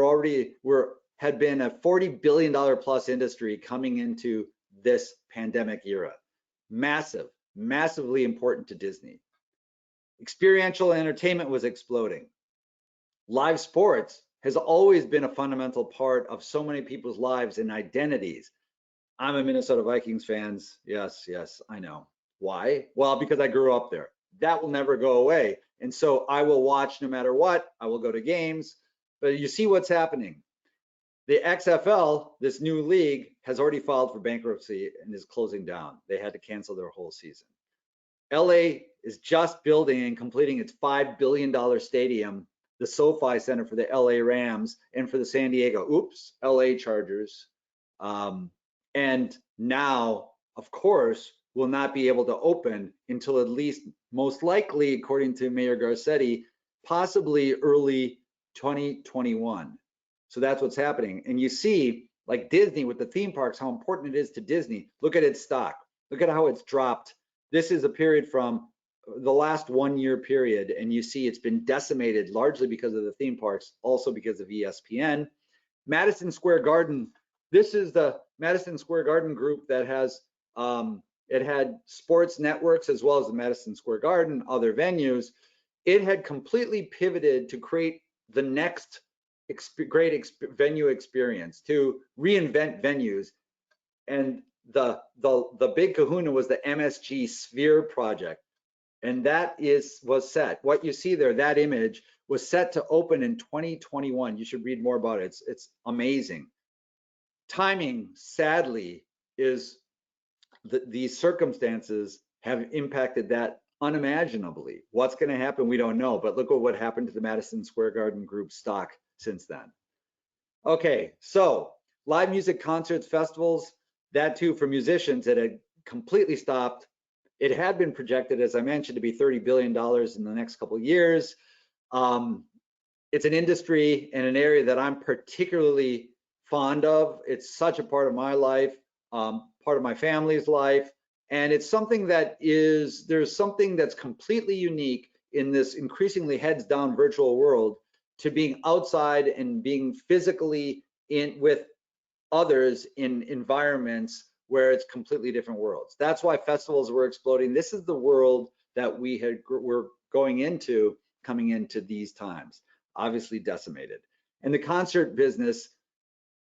had been a $40 billion plus industry coming into this pandemic era. Massively important to Disney. Experiential entertainment was exploding. Live sports has always been a fundamental part of so many people's lives and identities. I'm a Minnesota Vikings fan. Yes, I know. Why? Well, because I grew up there. That will never go away. And so I will watch no matter what. I will go to games. But you see what's happening. The XFL, this new league, has already filed for bankruptcy and is closing down. They had to cancel their whole season. LA is just building and completing its $5 billion stadium, the SoFi Center for the LA Rams and for the San Diego, LA Chargers. And now, of course, will not be able to open until at least, most likely, according to Mayor Garcetti, possibly early 2021. So that's what's happening. And you see, like Disney with the theme parks, how important it is to Disney. Look at its stock. Look at how it's dropped. This is a period from the last 1 year period, and you see it's been decimated largely because of the theme parks, also because of ESPN. Madison Square Garden, this is the Madison Square Garden group that has, it had sports networks as well as the Madison Square Garden, other venues. It had completely pivoted to create the next great venue experience, to reinvent venues. And the big kahuna was the MSG Sphere project. And that was set. What you see there, that image, was set to open in 2021. You should read more about it. It's amazing. Timing, sadly, is these circumstances have impacted that unimaginably. What's going to happen, we don't know. But look at what happened to the Madison Square Garden Group stock since then. Okay, so live music concerts, festivals, that too for musicians, it had completely stopped. It had been projected, as I mentioned, to be $30 billion in the next couple of years. It's an industry and an area that I'm particularly fond of. It's such a part of my life, part of my family's life. And it's something that there's something that's completely unique in this increasingly heads down virtual world to being outside and being physically in with others in environments where it's completely different worlds. That's why festivals were exploding. This is the world that we're going into, coming into these times, obviously decimated. And the concert business,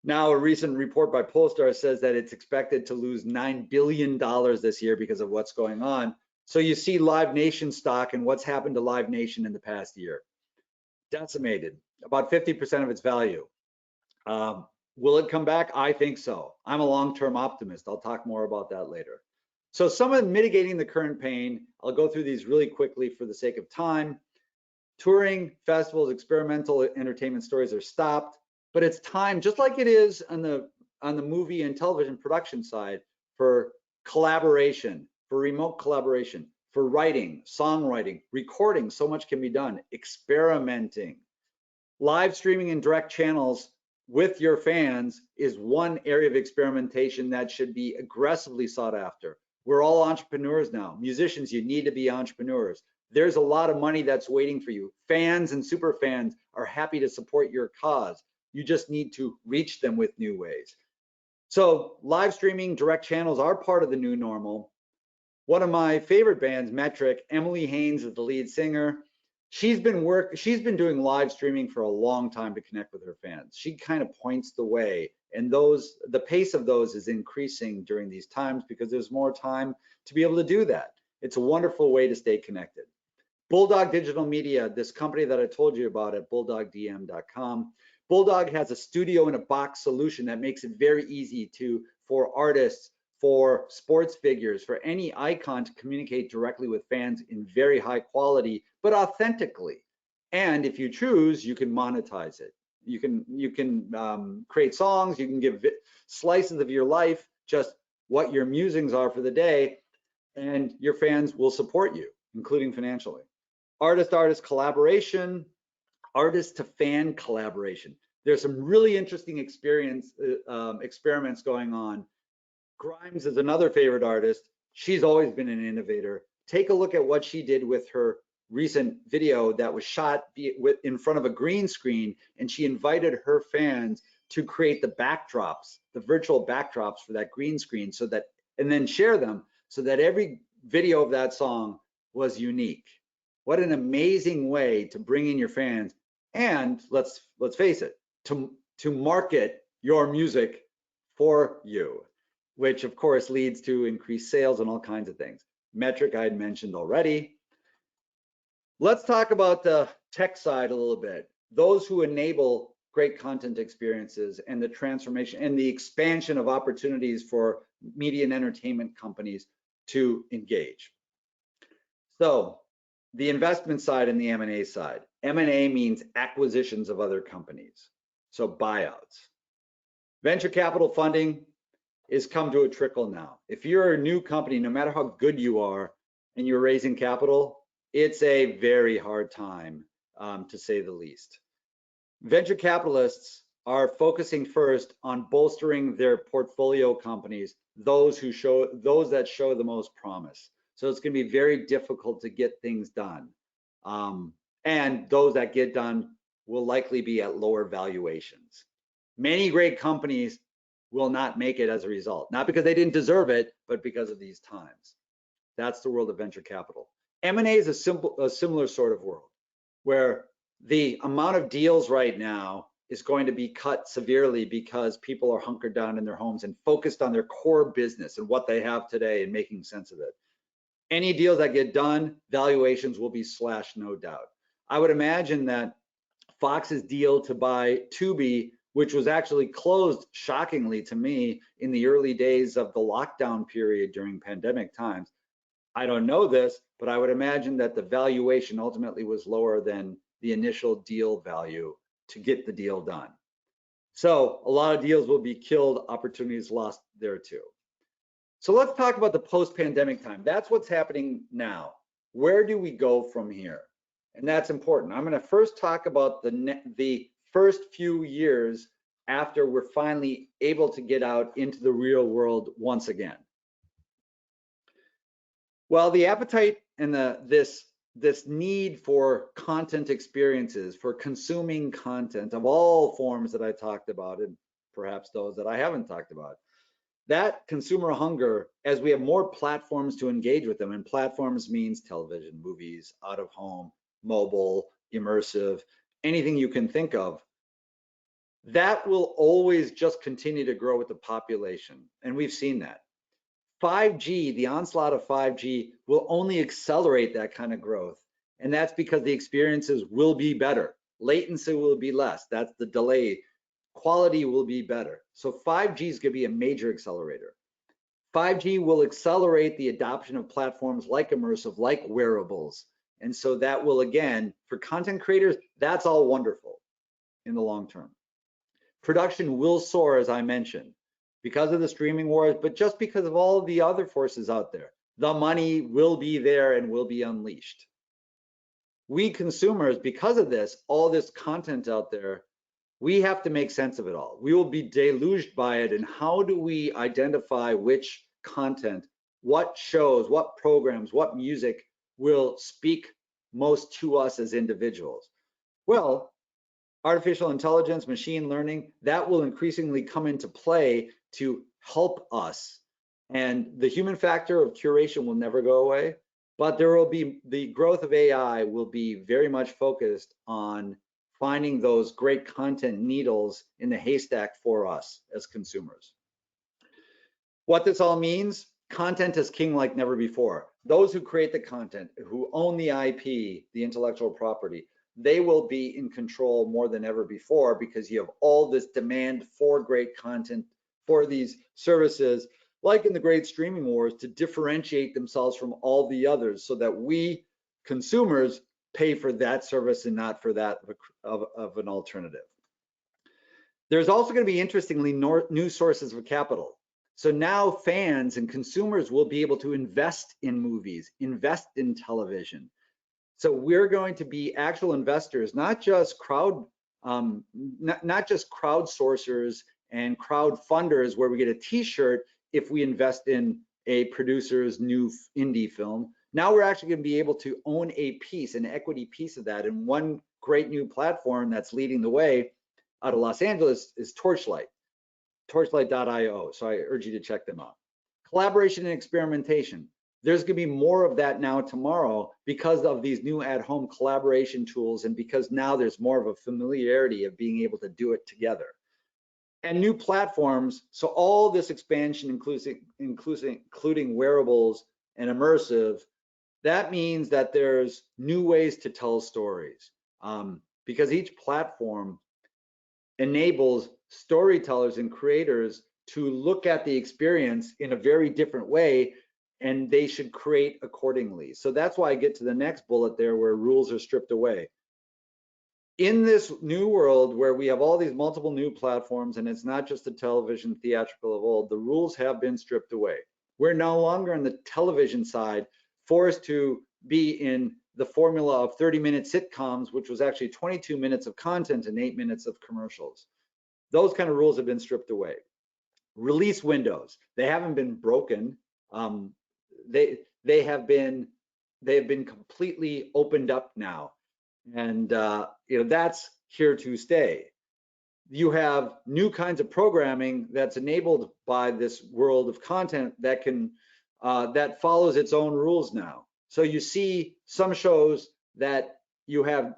now a recent report by Polestar says that it's expected to lose $9 billion this year because of what's going on. So you see Live Nation stock and what's happened to Live Nation in the past year. Decimated, about 50% of its value. Will it come back? I think so. I'm a long-term optimist. I'll talk more about that later. So some of mitigating the current pain, I'll go through these really quickly for the sake of time. Touring, festivals, experimental entertainment stories are stopped, but it's time, just like it is on the movie and television production side, for collaboration, for remote collaboration, for writing, songwriting, recording. So much can be done. Experimenting. Live streaming and direct channels with your fans is one area of experimentation that should be aggressively sought after. We're all entrepreneurs now. Musicians, you need to be entrepreneurs. There's a lot of money that's waiting for you. Fans and super fans are happy to support your cause. You just need to reach them with new ways. So live streaming, direct channels are part of the new normal. One of my favorite bands, Metric, Emily Haynes is the lead singer. She's been doing live streaming for a long time to connect with her fans. She kind of points the way, and the pace of those is increasing during these times because there's more time to be able to do that. It's a wonderful way to stay connected. Bulldog Digital Media, this company that I told you about at bulldogdm.com. Bulldog has a studio in a box solution that makes it very easy for artists, for sports figures, for any icon to communicate directly with fans in very high quality, but authentically. And if you choose, you can monetize it. You can create songs, you can give slices of your life, just what your musings are for the day, and your fans will support you, including financially. Artist-artist collaboration, artist-to-fan collaboration. There's some really interesting experiments going on. Grimes is another favorite artist. She's always been an innovator. Take a look at what she did with her recent video that was shot in front of a green screen, and she invited her fans to create the backdrops, the virtual backdrops for that green screen, and then share them so that every video of that song was unique. What an amazing way to bring in your fans, and let's face it, to market your music for you. which of course leads to increased sales and all kinds of things. Metric I had mentioned already. Let's talk about the tech side a little bit. Those who enable great content experiences and the transformation and the expansion of opportunities for media and entertainment companies to engage. So the investment side and the M&A side. M&A means acquisitions of other companies, so buyouts. Venture capital funding is come to a trickle now. If you're a new company, no matter how good you are and you're raising capital, it's a very hard time, to say the least. Venture capitalists are focusing first on bolstering their portfolio companies, those that show the most promise. So it's going to be very difficult to get things done. And those that get done will likely be at lower valuations. Many great companies will not make it as a result, not because they didn't deserve it, but because of these times. That's the world of venture capital. M&A is a similar sort of world where the amount of deals right now is going to be cut severely because people are hunkered down in their homes and focused on their core business and what they have today and making sense of it. Any deals that get done, valuations will be slashed, no doubt. I would imagine that Fox's deal to buy Tubi, which was actually closed shockingly to me in the early days of the lockdown period during pandemic times. I don't know this, but I would imagine that the valuation ultimately was lower than the initial deal value to get the deal done. So a lot of deals will be killed, opportunities lost there too. So let's talk about the post-pandemic time. That's what's happening now. Where do we go from here? And that's important. I'm going to first talk about the first few years after we're finally able to get out into the real world once again. Well, the appetite and this need for content experiences, for consuming content of all forms that I talked about, and perhaps those that I haven't talked about, that consumer hunger, as we have more platforms to engage with them, and platforms means television, movies, out of home, mobile, immersive, anything you can think of, that will always just continue to grow with the population. And we've seen that. 5G, the onslaught of 5G will only accelerate that kind of growth. And that's because the experiences will be better. Latency will be less. That's the delay. Quality will be better. So 5G is going to be a major accelerator. 5G will accelerate the adoption of platforms like immersive, like wearables. And so that will, again, for content creators, that's all wonderful in the long term. Production will soar, as I mentioned, because of the streaming wars, but just because of all the other forces out there. The money will be there and will be unleashed. We consumers, because of this, all this content out there, we have to make sense of it all. We will be deluged by it. And how do we identify which content, what shows, what programs, what music will speak most to us as individuals? Well, artificial intelligence, machine learning, that will increasingly come into play to help us. And the human factor of curation will never go away, but there will be, the growth of AI will be very much focused on finding those great content needles in the haystack for us as consumers. What this all means, content is king like never before. Those who create the content, who own the IP, the intellectual property, they will be in control more than ever before because you have all this demand for great content, for these services, like in the great streaming wars, to differentiate themselves from all the others so that we consumers pay for that service and not for that of an alternative. There's also going to be, interestingly, new sources of capital. So now fans and consumers will be able to invest in movies, invest in television. So we're going to be actual investors, not just crowdsourcers and crowd funders where we get a t-shirt if we invest in a producer's new indie film. Now we're actually going to be able to own a piece, an equity piece of that. And one great new platform that's leading the way out of Los Angeles is Torchlight, torchlight.io. So I urge you to check them out. Collaboration and experimentation. There's going to be more of that now tomorrow because of these new at-home collaboration tools and because now there's more of a familiarity of being able to do it together. and new platforms. So all this expansion, including wearables and immersive, that means that there's new ways to tell stories, because each platform enables storytellers and creators to look at the experience in a very different way, and they should create accordingly. So that's why I get to the next bullet there, where rules are stripped away. In this new world where we have all these multiple new platforms, and it's not just the television theatrical of old, the rules have been stripped away. We're no longer on the television side forced to be in the formula of 30-minute sitcoms, which was actually 22 minutes of content and 8 minutes of commercials. Those kind of rules have been stripped away. Release windows, they haven't been broken. They have been completely opened up now, and that's here to stay. You have new kinds of programming that's enabled by this world of content that can that follows its own rules now. So you see some shows that you have,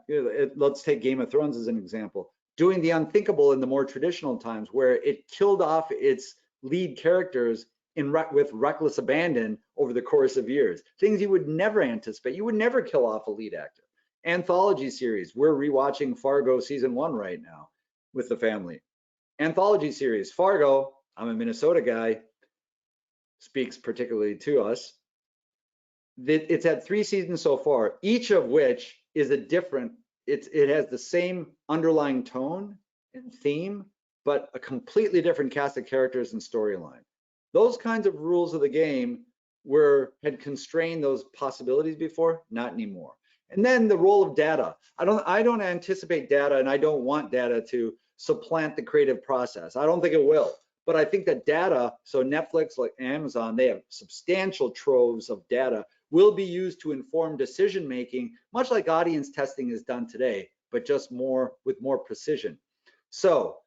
let's take Game of Thrones as an example, doing the unthinkable in the more traditional times, where it killed off its lead characters with reckless abandon over the course of years. Things you would never anticipate. You would never kill off a lead actor. Anthology series. We're rewatching Fargo season 1 right now with the family. Anthology series. Fargo, I'm a Minnesota guy, speaks particularly to us. It's had 3 seasons so far, each of which is a different, it has the same underlying tone and theme, but a completely different cast of characters and storyline. Those kinds of rules of the game had constrained those possibilities before, not anymore. And then the role of data. I don't anticipate data, and I don't want data to supplant the creative process. I don't think it will. But I think that data, so Netflix, like Amazon, they have substantial troves of data, will be used to inform decision making, much like audience testing is done today, but just with more precision. So,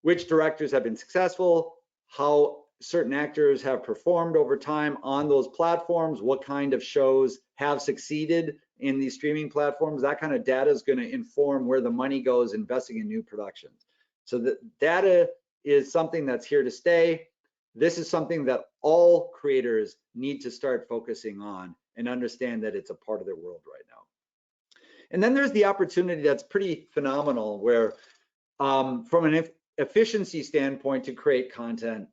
which directors have been successful, how certain actors have performed over time on those platforms, what kind of shows have succeeded in these streaming platforms, that kind of data is going to inform where the money goes investing in new productions. So the data is something that's here to stay. This is something that all creators need to start focusing on and understand that it's a part of their world right now. And then there's the opportunity that's pretty phenomenal, where from an efficiency standpoint to create content,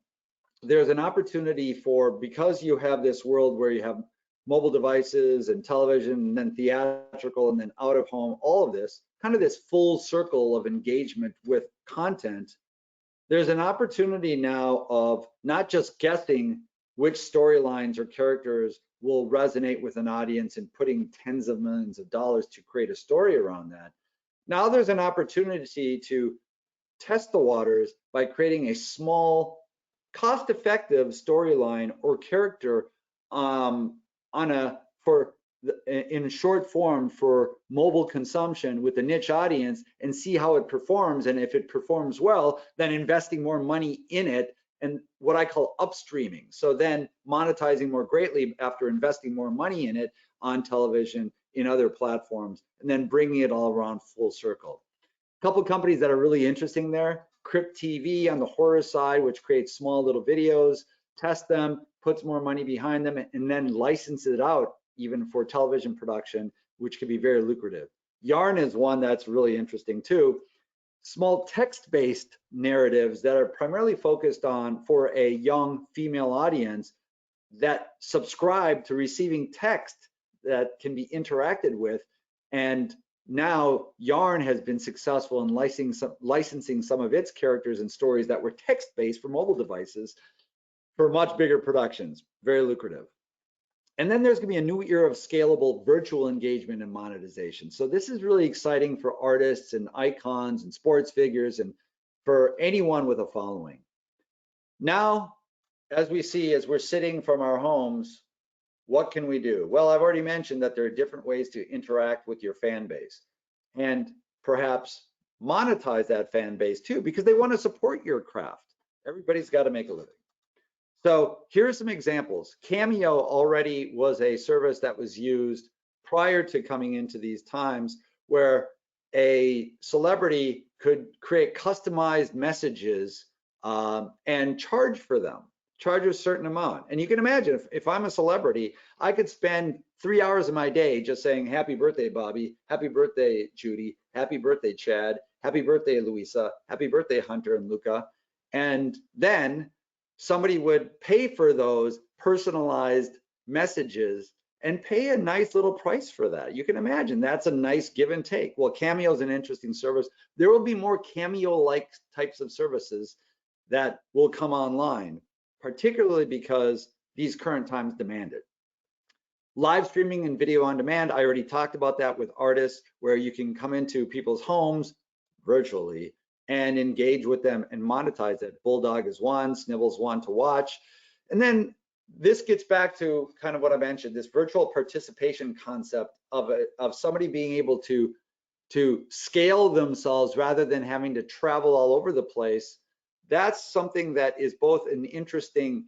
there's an opportunity for, because you have this world where you have mobile devices and television and then theatrical and then out of home, all of this, kind of this full circle of engagement with content, there's an opportunity now of not just guessing which storylines or characters will resonate with an audience and putting tens of millions of dollars to create a story around that. Now there's an opportunity to test the waters by creating a small, cost-effective storyline or character in short form for mobile consumption with a niche audience, and see how it performs. And if it performs well, then investing more money in it, and what I call upstreaming. So then monetizing more greatly after investing more money in it on television, in other platforms, and then bringing it all around full circle. A couple of companies that are really interesting there: CREATV on the horror side, which creates small little videos, tests them, puts more money behind them, and then licenses it out even for television production, which can be very lucrative. Yarn is one that's really interesting too. Small text-based narratives that are primarily focused on for a young female audience that subscribe to receiving text that can be interacted with. And now Yarn has been successful in licensing some of its characters and stories that were text-based for mobile devices for much bigger productions, very lucrative. And then there's going to be a new era of scalable virtual engagement and monetization. So this is really exciting for artists and icons and sports figures and for anyone with a following. Now, as we're sitting from our homes, what can we do? Well, I've already mentioned that there are different ways to interact with your fan base and perhaps monetize that fan base too, because they want to support your craft. Everybody's got to make a living. So here's some examples. Cameo already was a service that was used prior to coming into these times, where a celebrity could create customized messages and charge for them, charge a certain amount. And you can imagine if I'm a celebrity, I could spend 3 hours of my day just saying, happy birthday, Bobby, happy birthday, Judy, happy birthday, Chad, happy birthday, Louisa, happy birthday, Hunter and Luca. And then somebody would pay for those personalized messages and pay a nice little price for that. You can imagine that's a nice give and take. Well, Cameo is an interesting service. There will be more Cameo-like types of services that will come online, particularly because these current times demand it. Live streaming and video on demand, I already talked about that with artists, where you can come into people's homes virtually and engage with them and monetize it. Bulldog is one, Snivel's one to watch. And then this gets back to kind of what I mentioned, this virtual participation concept of somebody being able to scale themselves rather than having to travel all over the place. That's something that is both an interesting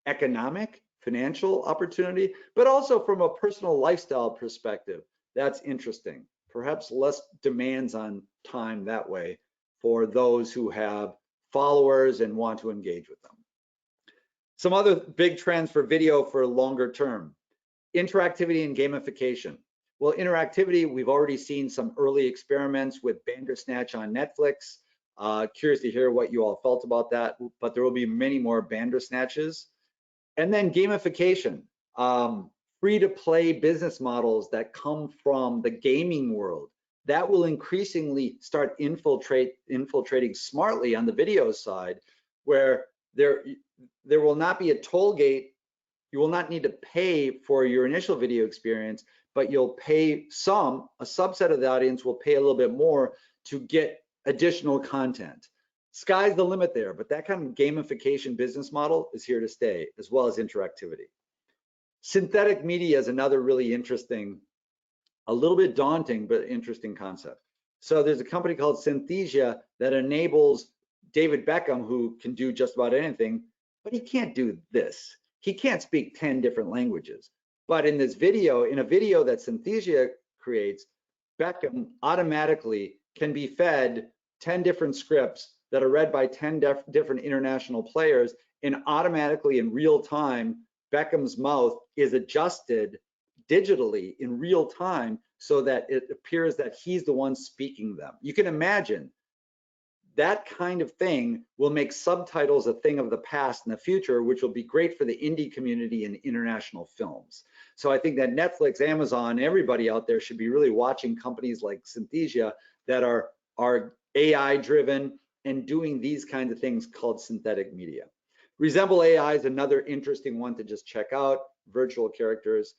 economic, financial opportunity, but also from a personal lifestyle perspective, that's interesting. Perhaps less demands on time that way for those who have followers and want to engage with them. Some other big trends for video for longer term: interactivity and gamification. Well, interactivity, we've already seen some early experiments with Bandersnatch on Netflix. Curious to hear what you all felt about that, but there will be many more Bandersnatches. And then gamification, free-to-play business models that come from the gaming world that will increasingly start infiltrating smartly on the video side, where there will not be a toll gate. You will not need to pay for your initial video experience, but you'll pay a subset of the audience will pay a little bit more to get additional content. Sky's the limit there, but that kind of gamification business model is here to stay, as well as interactivity. Synthetic media is another really interesting, a little bit daunting, but interesting concept. So there's a company called Synthesia that enables David Beckham, who can do just about anything, but he can't do this. He can't speak 10 different languages. But in this video, in a video that Synthesia creates, Beckham automatically can be fed 10 different scripts that are read by 10 different international players, and automatically in real time, Beckham's mouth is adjusted digitally in real time so that it appears that he's the one speaking them. You can imagine that kind of thing will make subtitles a thing of the past in the future, which will be great for the indie community and international films. So I think that Netflix, Amazon, everybody out there should be really watching companies like Synthesia that are AI driven and doing these kinds of things called synthetic media. Resemble AI is another interesting one to just check out, virtual characters.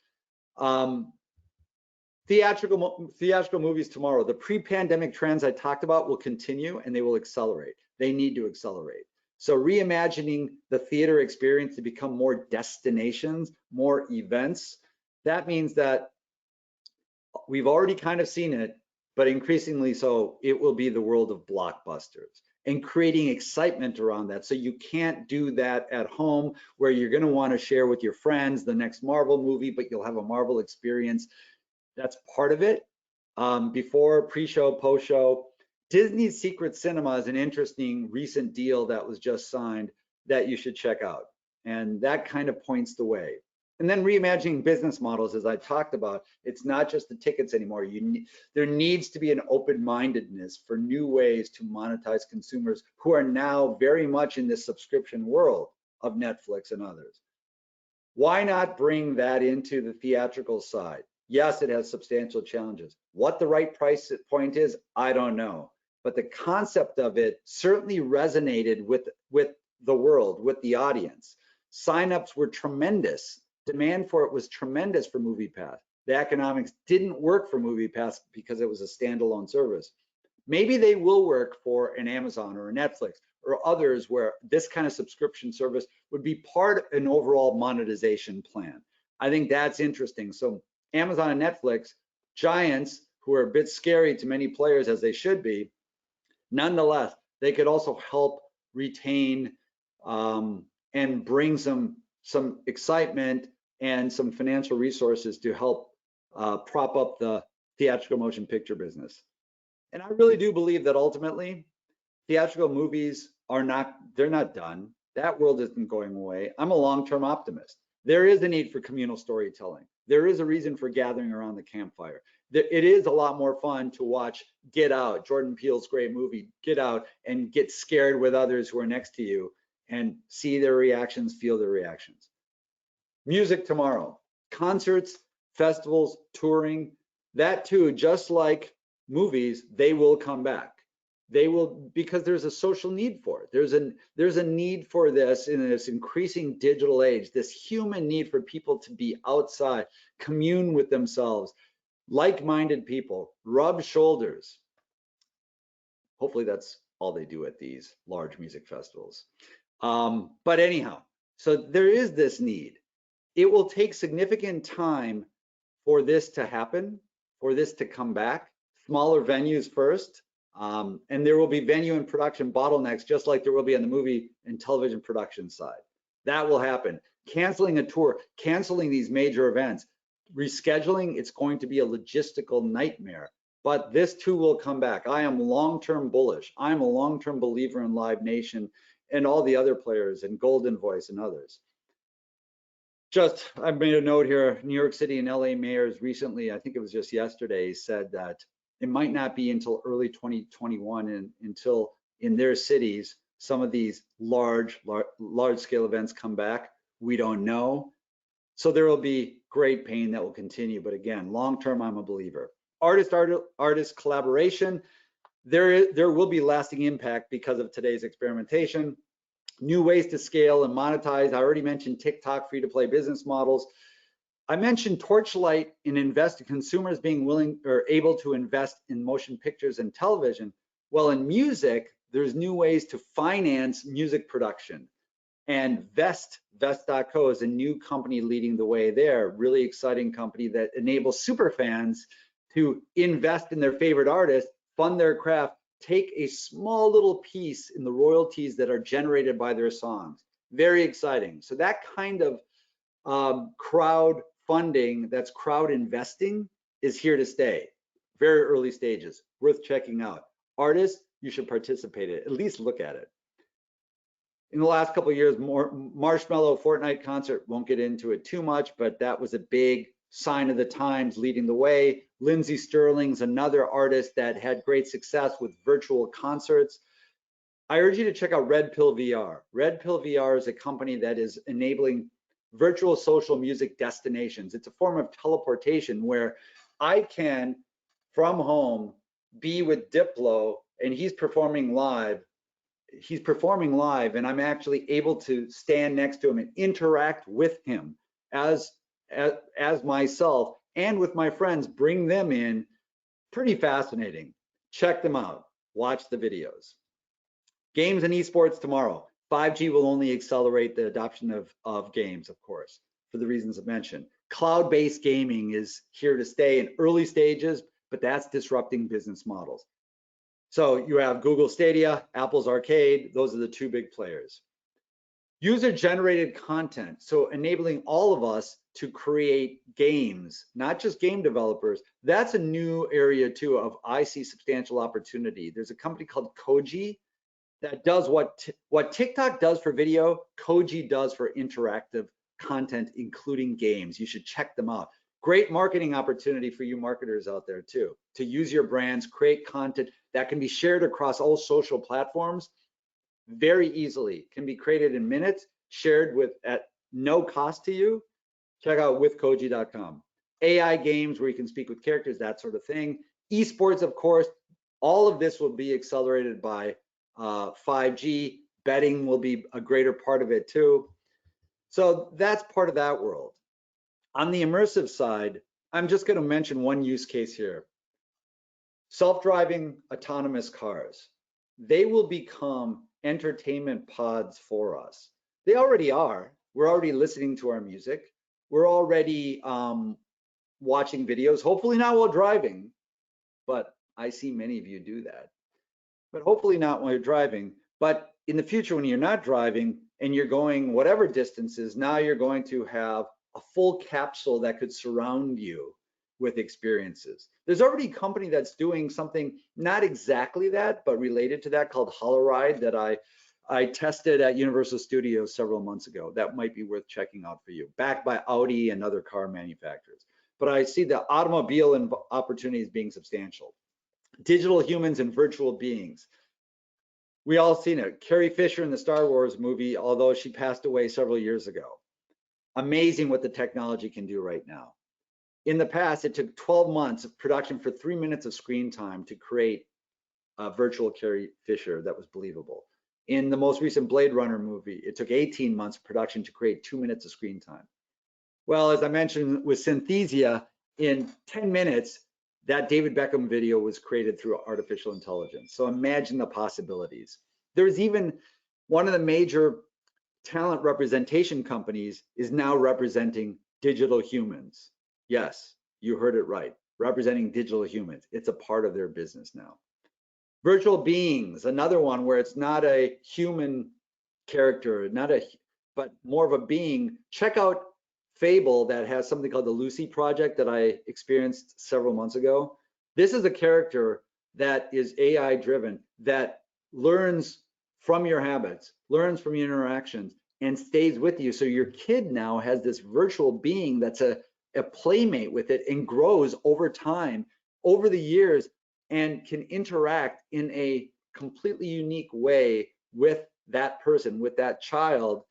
Theatrical movies tomorrow. The pre-pandemic trends I talked about will continue and they will accelerate. They need to accelerate. So reimagining the theater experience to become more destinations, more events. That means that we've already kind of seen it, but increasingly so, it will be the world of blockbusters and creating excitement around that. So you can't do that at home where you're going to want to share with your friends the next Marvel movie, but you'll have a Marvel experience. That's part of it. Before, pre-show, post-show. Disney's Secret Cinema is an interesting recent deal that was just signed that you should check out. And that kind of points the way. And then reimagining business models, as I talked about, it's not just the tickets anymore. There needs to be an open-mindedness for new ways to monetize consumers who are now very much in this subscription world of Netflix and others. Why not bring that into the theatrical side? Yes, it has substantial challenges. What the right price point is, I don't know. But the concept of it certainly resonated with the world, with the audience. Signups were tremendous. Demand for it was tremendous for MoviePass. The economics didn't work for MoviePass because it was a standalone service. Maybe they will work for an Amazon or a Netflix or others where this kind of subscription service would be part of an overall monetization plan. I think that's interesting. So Amazon and Netflix, giants who are a bit scary to many players as they should be, nonetheless, they could also help retain and bring some excitement and some financial resources to help prop up the theatrical motion picture business. And I really do believe that ultimately theatrical movies they're not done. That world isn't going away. I'm a long-term optimist. There is a need for communal storytelling. There is a reason for gathering around the campfire. It is a lot more fun to watch Get Out, Jordan Peele's great movie, Get Out, and get scared with others who are next to you and see their reactions, feel their reactions. Music tomorrow, concerts, festivals, touring, that too, just like movies, they will come back. They will, because there's a social need for it. There's a need for this in this increasing digital age, this human need for people to be outside, commune with themselves, like-minded people, rub shoulders. Hopefully that's all they do at these large music festivals. But anyhow, so there is this need. It will take significant time for this to happen, for this to come back. Smaller venues first, and there will be venue and production bottlenecks, just like there will be on the movie and television production side. That will happen. Canceling a tour, canceling these major events, rescheduling, it's going to be a logistical nightmare. But this too will come back. I am long-term bullish. I'm a long-term believer in Live Nation and all the other players and Golden Voice and others. Just, I made a note here, New York City and LA mayors recently, I think it was just yesterday, said that it might not be until early 2021 until in their cities, some of these large scale events come back. We don't know. So there will be great pain that will continue. But again, long-term, I'm a believer. Artist collaboration, there will be lasting impact because of today's experimentation. New ways to scale and monetize. I already mentioned TikTok, free-to-play business models. I mentioned Torchlight in consumers being willing or able to invest in motion pictures and television. Well, in music, there's new ways to finance music production. And Vest.co is a new company leading the way there, really exciting company that enables super fans to invest in their favorite artists, fund their craft, take a small little piece in the royalties that are generated by their songs. Very exciting. So that kind of crowd funding, that's crowd investing, is here to stay. Very early stages, worth checking out. Artists, you should participate in it, at least look at it. In the last couple of years, Marshmello Fortnite concert, won't get into it too much, but that was a big sign of the times, leading the way. Lindsey Sterling's another artist that had great success with virtual concerts. I urge you to check out Red Pill VR. Red Pill VR is a company that is enabling virtual social music destinations. It's a form of teleportation where I can, from home, be with Diplo and he's performing live, and I'm actually able to stand next to him and interact with him as myself and with my friends, bring them in. Pretty fascinating. Check them out. Watch the videos. Games and esports tomorrow. 5G will only accelerate the adoption of games, of course, for the reasons I mentioned. Cloud-based gaming is here to stay in early stages, but that's disrupting business models. So you have Google Stadia, Apple's Arcade, those are the two big players. User-generated content, so enabling all of us to create games, not just game developers. That's a new area too of I see substantial opportunity. There's a company called Koji that does what TikTok does for video, Koji does for interactive content, including games. You should check them out. Great marketing opportunity for you marketers out there too, to use your brands, create content that can be shared across all social platforms very easily, can be created in minutes, shared at no cost to you. Check out withkoji.com. AI games where you can speak with characters, that sort of thing. Esports, of course, all of this will be accelerated by 5G. Betting will be a greater part of it too. So that's part of that world. On the immersive side, I'm just going to mention one use case here. Self-driving autonomous cars. They will become entertainment pods for us. They already are. We're already listening to our music. We're already watching videos, hopefully not while driving, but I see many of you do that. But hopefully not while you're driving. But in the future, when you're not driving and you're going whatever distances, now you're going to have a full capsule that could surround you with experiences. There's already a company that's doing something not exactly that, but related to that, called Holoride, that I I tested at Universal Studios several months ago. That might be worth checking out for you, backed by Audi and other car manufacturers. But I see the automobile and opportunities being substantial. Digital humans and virtual beings. We all seen it. Carrie Fisher in the Star Wars movie, although she passed away several years ago. Amazing what the technology can do right now. In the past, it took 12 months of production for 3 minutes of screen time to create a virtual Carrie Fisher that was believable. In the most recent Blade Runner movie, it took 18 months of production to create 2 minutes of screen time. Well, as I mentioned with Synthesia, in 10 minutes, that David Beckham video was created through artificial intelligence. So imagine the possibilities. There's even one of the major talent representation companies is now representing digital humans. Yes, you heard it right, representing digital humans. It's a part of their business now. Virtual beings, another one where it's not a human character, but more of a being. Check out Fable that has something called the Lucy Project that I experienced several months ago. This is a character that is AI driven, that learns from your habits, learns from your interactions, and stays with you. So your kid now has this virtual being that's a playmate with it and grows over time, over the years, and can interact in a completely unique way with that person, with that child.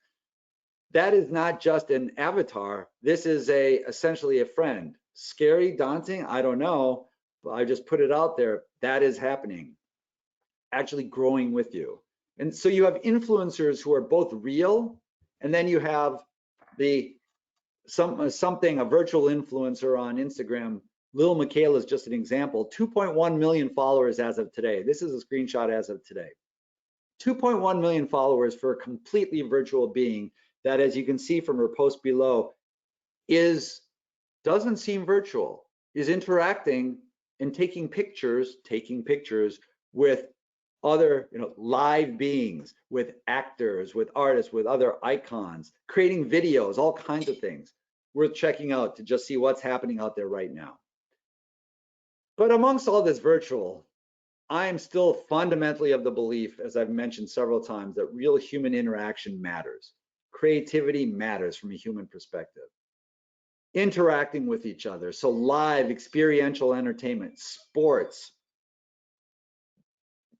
That is not just an avatar. This is essentially a friend. Scary, daunting, I don't know, but I just put it out there. That is happening, actually growing with you. And so you have influencers who are both real, and then you have a virtual influencer on Instagram. Lil Michaela is just an example. 2.1 million followers as of today. This is a screenshot as of today. 2.1 million followers for a completely virtual being that, as you can see from her post below, doesn't seem virtual, is interacting and taking pictures with other live beings, with actors, with artists, with other icons, creating videos, all kinds of things worth checking out to just see what's happening out there right now. But amongst all this virtual, I am still fundamentally of the belief, as I've mentioned several times, that real human interaction matters. Creativity matters from a human perspective. Interacting with each other, so live experiential entertainment, sports,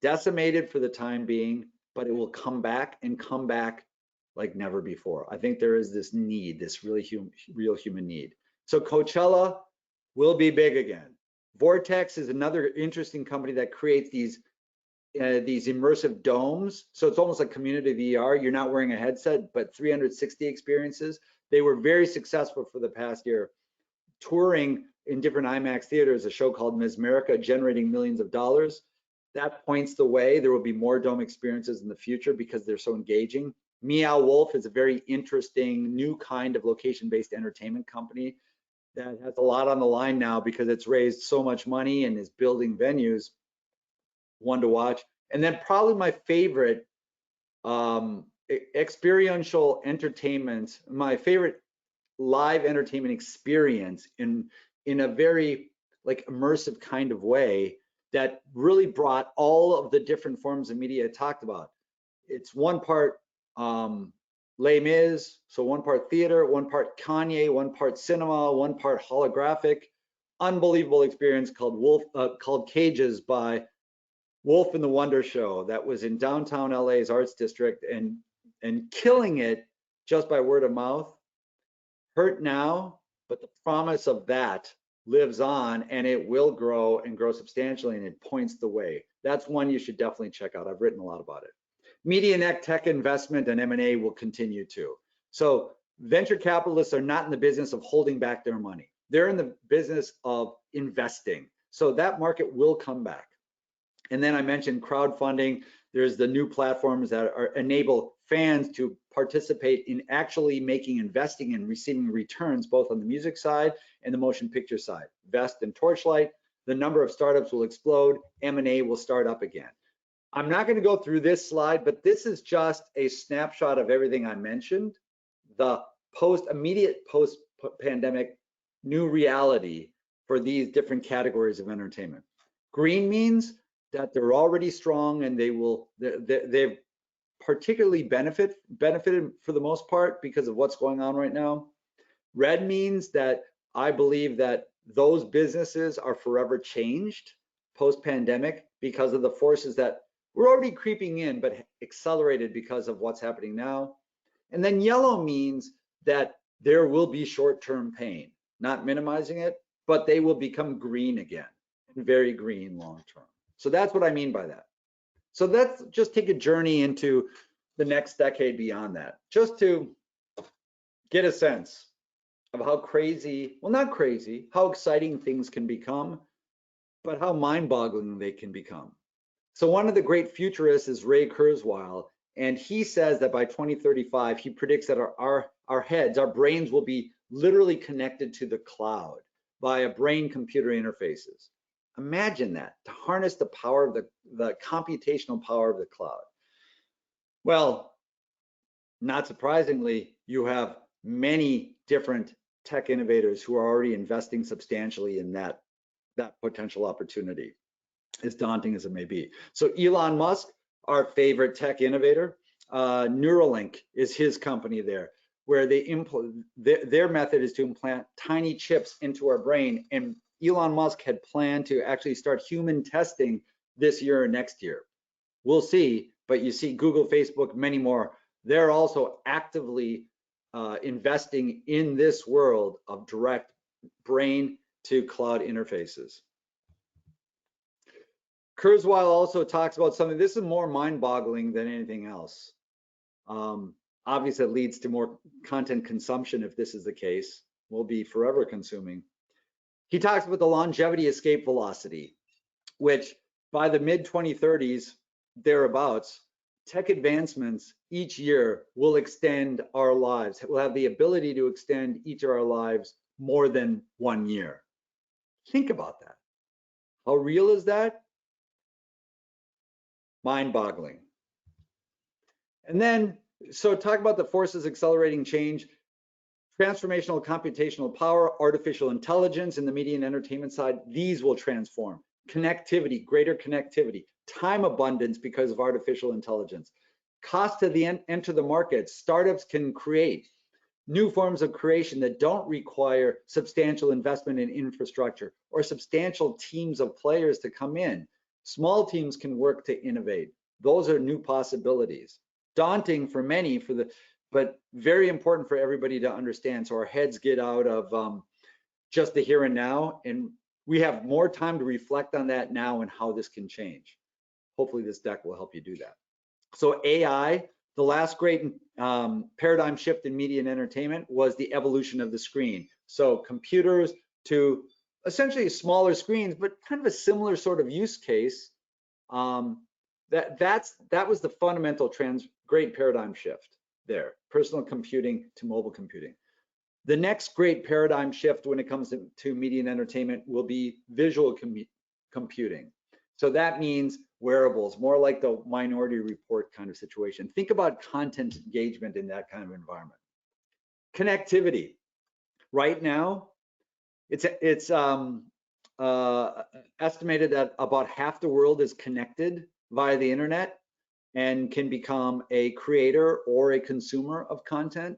decimated for the time being, but it will come back and come back like never before. I think there is this need, this real human need. So Coachella will be big again. Vortex is another interesting company that creates these immersive domes. So it's almost like community VR. You're not wearing a headset, but 360 experiences. They were very successful for the past year, touring in different IMAX theaters, a show called Mesmerica, generating millions of dollars. That points the way. There will be more dome experiences in the future because they're so engaging. Meow Wolf is a very interesting new kind of location-based entertainment company that has a lot on the line now because it's raised so much money and is building venues. One to watch. And then probably my favorite experiential entertainment, my favorite live entertainment experience in a very like immersive kind of way that really brought all of the different forms of media I talked about. It's one part Les Mis, so one part theater, one part Kanye, one part cinema, one part holographic. Unbelievable experience called Cages by Wolf and the Wonder Show that was in downtown LA's Arts District and killing it just by word of mouth. Hurt now, but the promise of that lives on and it will grow and grow substantially, and it points the way. That's one you should definitely check out. I've written a lot about it. MediaNet tech investment and M&A will continue too. So venture capitalists are not in the business of holding back their money. They're in the business of investing. So that market will come back. And then I mentioned crowdfunding. There's the new platforms that enable fans to participate in actually investing and receiving returns, both on the music side and the motion picture side. Vest and Torchlight, the number of startups will explode, M&A will start up again. I'm not going to go through this slide, but this is just a snapshot of everything I mentioned. The immediate post-pandemic new reality for these different categories of entertainment. Green means that they're already strong and they've particularly benefited for the most part because of what's going on right now. Red means that I believe that those businesses are forever changed post-pandemic because of the forces that were already creeping in, but accelerated because of what's happening now. And then yellow means that there will be short-term pain, not minimizing it, but they will become green again, and very green long-term. So that's what I mean by that. So let's just take a journey into the next decade beyond that, just to get a sense of how crazy, well, not crazy, how exciting things can become, but how mind-boggling they can become. So one of the great futurists is Ray Kurzweil, and he says that by 2035, he predicts that our heads, our brains will be literally connected to the cloud via brain-computer interfaces. Imagine that, to harness the power of the computational power of the cloud. Well, not surprisingly, you have many different tech innovators who are already investing substantially in that potential opportunity, as daunting as it may be. So Elon Musk, our favorite tech innovator, Neuralink is his company there, where their method is to implant tiny chips into our brain. And Elon Musk had planned to actually start human testing this year or next year. We'll see, but you see Google, Facebook, many more, they're also actively investing in this world of direct brain to cloud interfaces. Kurzweil also talks about something, this is more mind-boggling than anything else. Obviously, it leads to more content consumption if this is the case. We'll be forever consuming. He talks about the longevity escape velocity, which by the mid-2030s, thereabouts, tech advancements each year will extend our lives. We'll have the ability to extend each of our lives more than 1 year. Think about that. How real is that? Mind-boggling. And then, so talk about the forces accelerating change, transformational computational power, artificial intelligence in the media and entertainment side, these will transform. Connectivity, greater connectivity, time abundance because of artificial intelligence. Cost to enter the market, startups can create new forms of creation that don't require substantial investment in infrastructure or substantial teams of players to come in. Small teams can work to innovate. Those are new possibilities. Daunting for many, but very important for everybody to understand. So our heads get out of just the here and now, and we have more time to reflect on that now and how this can change. Hopefully this deck will help you do that. So AI, the last great paradigm shift in media and entertainment was the evolution of the screen. So computers to essentially smaller screens, but kind of a similar sort of use case. That was the fundamental great paradigm shift there, personal computing to mobile computing. The next great paradigm shift when it comes to media and entertainment will be visual computing. So that means wearables, more like the Minority Report kind of situation. Think about content engagement in that kind of environment. Connectivity. Right now, it's estimated that about half the world is connected via the internet and can become a creator or a consumer of content.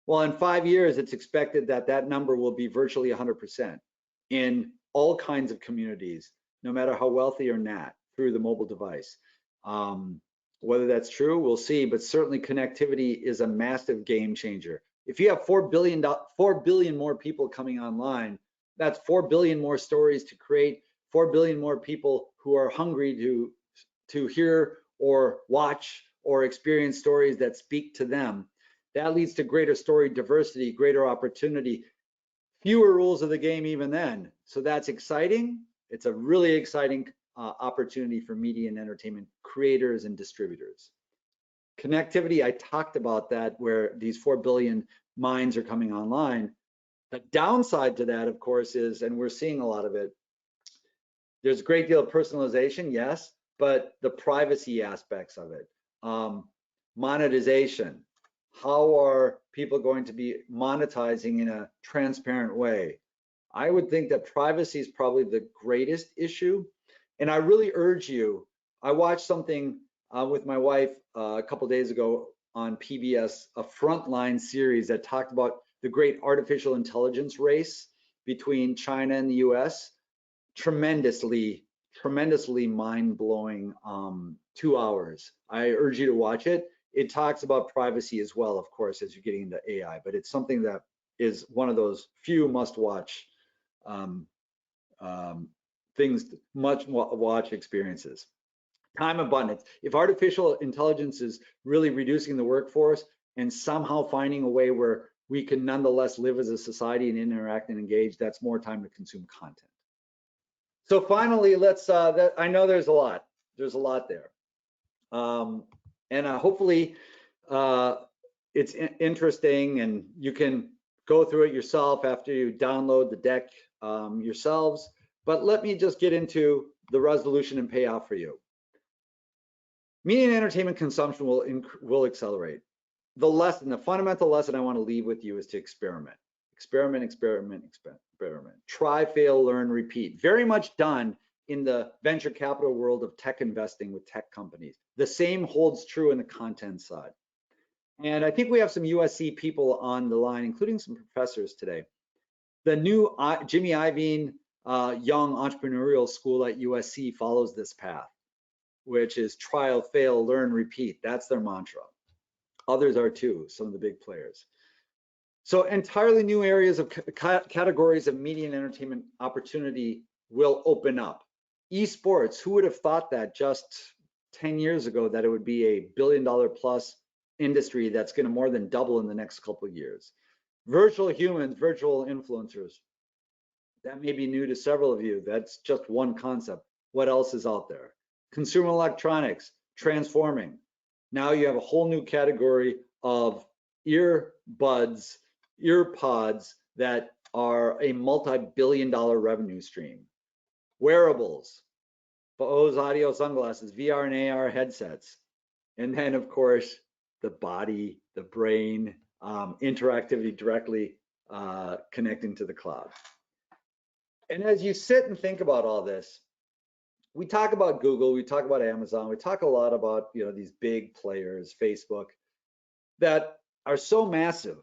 Well, in 5 years, it's expected that that number will be virtually 100% in all kinds of communities, no matter how wealthy or not, through the mobile device. Whether that's true, we'll see, but certainly connectivity is a massive game changer. If you have 4 billion more people coming online, that's 4 billion more stories to create, 4 billion more people who are hungry to hear or watch or experience stories that speak to them. That leads to greater story diversity, greater opportunity, fewer rules of the game even then. So that's exciting. It's a really exciting opportunity for media and entertainment creators and distributors. Connectivity, I talked about that, where these 4 billion minds are coming online. The downside to that, of course, is, and we're seeing a lot of it, there's a great deal of personalization, yes, but the privacy aspects of it. Monetization. How are people going to be monetizing in a transparent way? I would think that privacy is probably the greatest issue. And I really urge you, I watched something with my wife a couple days ago on PBS, a Frontline series that talked about the great artificial intelligence race between China and the US. Tremendously mind-blowing 2 hours. I urge you to watch it. It talks about privacy as well, of course, as you're getting into AI, but it's something that is one of those few must-watch things, watch experiences. Time abundance. If artificial intelligence is really reducing the workforce and somehow finding a way where we can nonetheless live as a society and interact and engage, that's more time to consume content. So finally, let's, I know there's a lot there. And hopefully it's interesting and you can go through it yourself after you download the deck yourselves. But let me just get into the resolution and payoff for you. Media and entertainment consumption will accelerate. The fundamental lesson I want to leave with you is to experiment. Experiment. Try, fail, learn, repeat. Very much done in the venture capital world of tech investing with tech companies. The same holds true in the content side. And I think we have some USC people on the line, including some professors today. The new Jimmy Iovine Young Entrepreneurial School at USC follows this path, which is trial, fail, learn, repeat. That's their mantra. Others are too, some of the big players. So entirely new areas of categories of media and entertainment opportunity will open up. Esports, who would have thought that just 10 years ago that it would be a $1 billion plus industry that's going to more than double in the next couple of years. Virtual humans, virtual influencers. That may be new to several of you. That's just one concept. What else is out there? Consumer electronics, transforming. Now you have a whole new category of earbuds, earpods that are a multi-billion-dollar revenue stream. Wearables, Bose audio sunglasses, VR and AR headsets. And then of course, the body, the brain, interactivity directly connecting to the cloud. And as you sit and think about all this, we talk about Google, we talk about Amazon, we talk a lot about these big players, Facebook, that are so massive,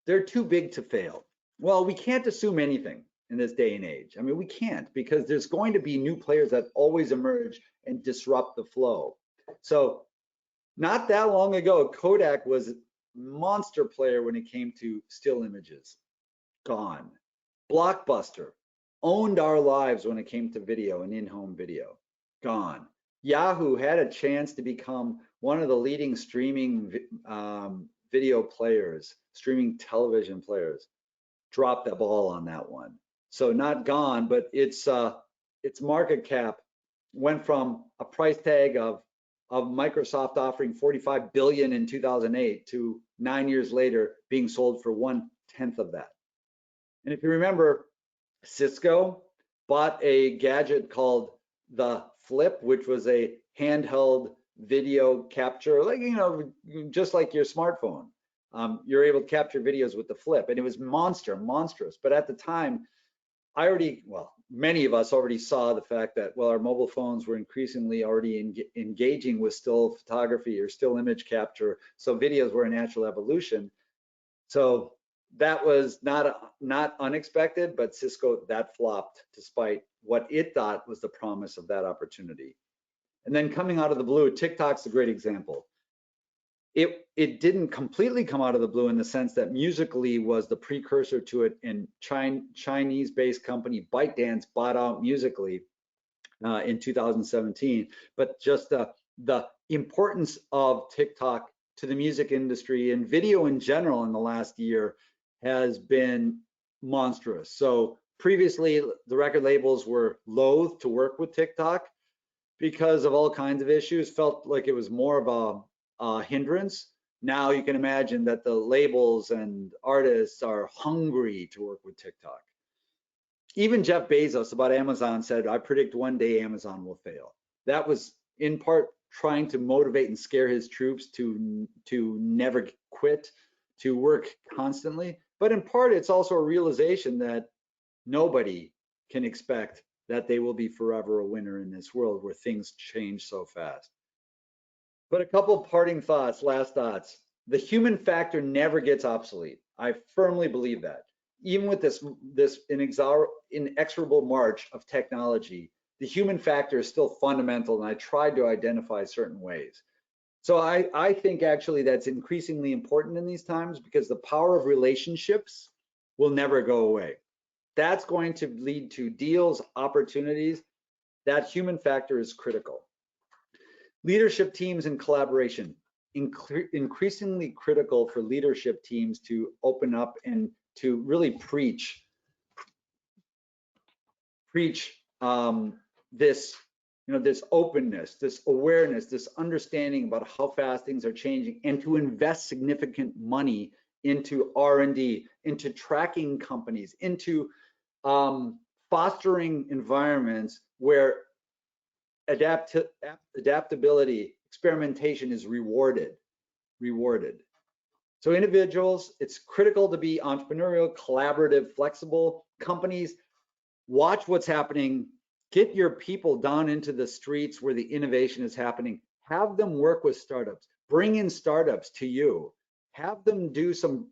they're too big to fail. Well, we can't assume anything in this day and age. I mean, we can't, because there's going to be new players that always emerge and disrupt the flow. So not that long ago, Kodak was a monster player when it came to still images. Gone. Blockbuster owned our lives when it came to video and in-home video. Gone. Yahoo had a chance to become one of the leading streaming video players, streaming television players. Dropped the ball on that one. So not gone, but its market cap went from a price tag of Microsoft offering $45 billion in 2008 to 9 years later being sold for 1/10 of that. And if you remember, Cisco bought a gadget called the Flip, which was a handheld video capture, like, just like your smartphone. You're able to capture videos with the Flip, and it was monstrous. But at the time, many of us already saw the fact that, well, our mobile phones were increasingly already engaging with still photography or still image capture. So videos were a natural evolution. So that was not unexpected, but Cisco, that flopped despite what it thought was the promise of that opportunity. And then coming out of the blue, TikTok's a great example. It didn't completely come out of the blue in the sense that Musical.ly was the precursor to it, and Chinese-based company ByteDance bought out Musical.ly in 2017. But just the importance of TikTok to the music industry and video in general in the last year has been monstrous. So previously, the record labels were loath to work with TikTok because of all kinds of issues, felt like it was more of a hindrance. Now you can imagine that the labels and artists are hungry to work with TikTok. Even Jeff Bezos about Amazon said, I predict one day Amazon will fail. That was in part trying to motivate and scare his troops to never quit, to work constantly. But in part, it's also a realization that nobody can expect that they will be forever a winner in this world where things change so fast. But a couple parting thoughts, last thoughts. The human factor never gets obsolete. I firmly believe that. Even with this inexorable march of technology, the human factor is still fundamental, and I tried to identify certain ways. So I think actually that's increasingly important in these times because the power of relationships will never go away. That's going to lead to deals, opportunities. That human factor is critical. Leadership teams and collaboration, increasingly critical for leadership teams to open up and to really preach this, this openness, this awareness, this understanding about how fast things are changing, and to invest significant money into R&D, into tracking companies, into fostering environments where adaptability, experimentation is rewarded. So individuals, it's critical to be entrepreneurial, collaborative, flexible. Companies, watch what's happening. Get your people down into the streets where the innovation is happening. Have them work with startups. Bring in startups to you. Have them do some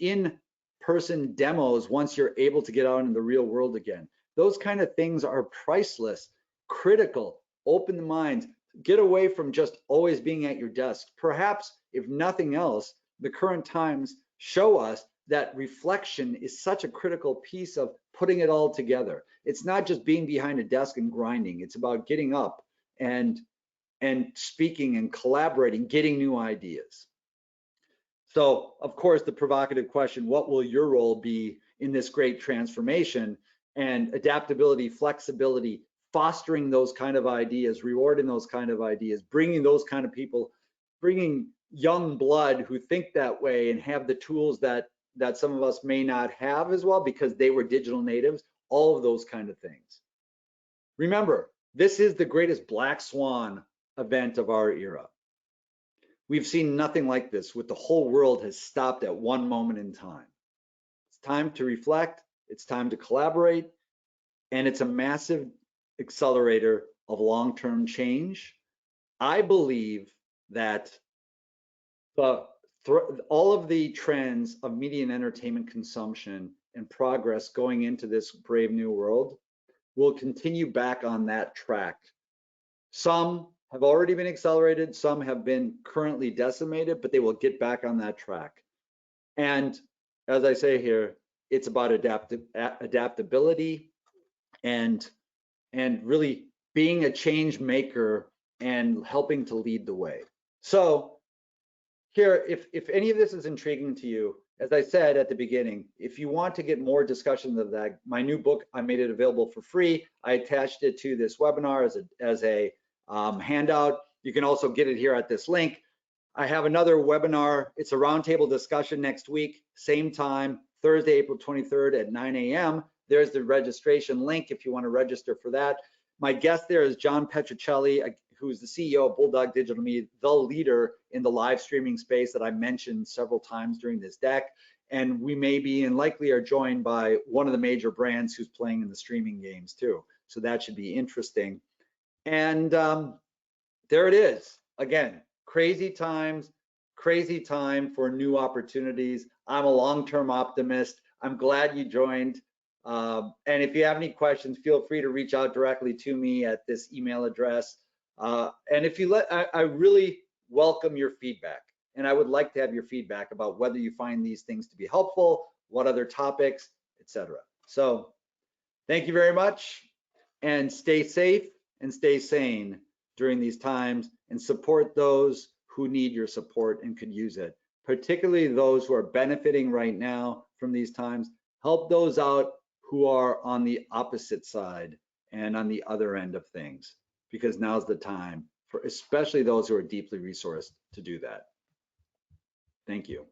in-person demos once you're able to get out in the real world again. Those kind of things are priceless, critical. Open the minds. Get away from just always being at your desk. Perhaps, if nothing else, the current times show us that reflection is such a critical piece of putting it all together. It's not just being behind a desk and grinding. It's about getting up and speaking and collaborating, getting new ideas. So, of course, the provocative question, what will your role be in this great transformation? And adaptability, flexibility, fostering those kind of ideas, rewarding those kind of ideas, bringing those kind of people, bringing young blood who think that way and have the tools that some of us may not have as well because they were digital natives, all of those kind of things. Remember, this is the greatest black swan event of our era. We've seen nothing like this, with the whole world has stopped at one moment in time. It's time to reflect, it's time to collaborate, and it's a massive accelerator of long-term change. I believe that all of the trends of media and entertainment consumption and progress going into this brave new world will continue back on that track. Some have already been accelerated, some have been currently decimated, but they will get back on that track. And as I say here, it's about adaptability and really being a change maker and helping to lead the way. So here, if any of this is intriguing to you, as I said at the beginning, if you want to get more discussions of that, my new book, I made it available for free. I attached it to this webinar as a handout. You can also get it here at this link. I have another webinar. It's a roundtable discussion next week, same time, Thursday, April 23rd at 9 a.m. There's the registration link if you want to register for that. My guest there is John Petrocelli, who's the CEO of Bulldog Digital Media, the leader in the live streaming space that I mentioned several times during this deck. And we may be and likely are joined by one of the major brands who's playing in the streaming games too. So that should be interesting. And there it is. Again, crazy times, crazy time for new opportunities. I'm a long-term optimist. I'm glad you joined. And if you have any questions, feel free to reach out directly to me at this email address. And if you I really welcome your feedback. And I would like to have your feedback about whether you find these things to be helpful, what other topics, etc. So thank you very much, and stay safe and stay sane during these times, and support those who need your support and could use it, particularly those who are benefiting right now from these times. Help those out who are on the opposite side and on the other end of things, because now's the time for especially those who are deeply resourced to do that. Thank you.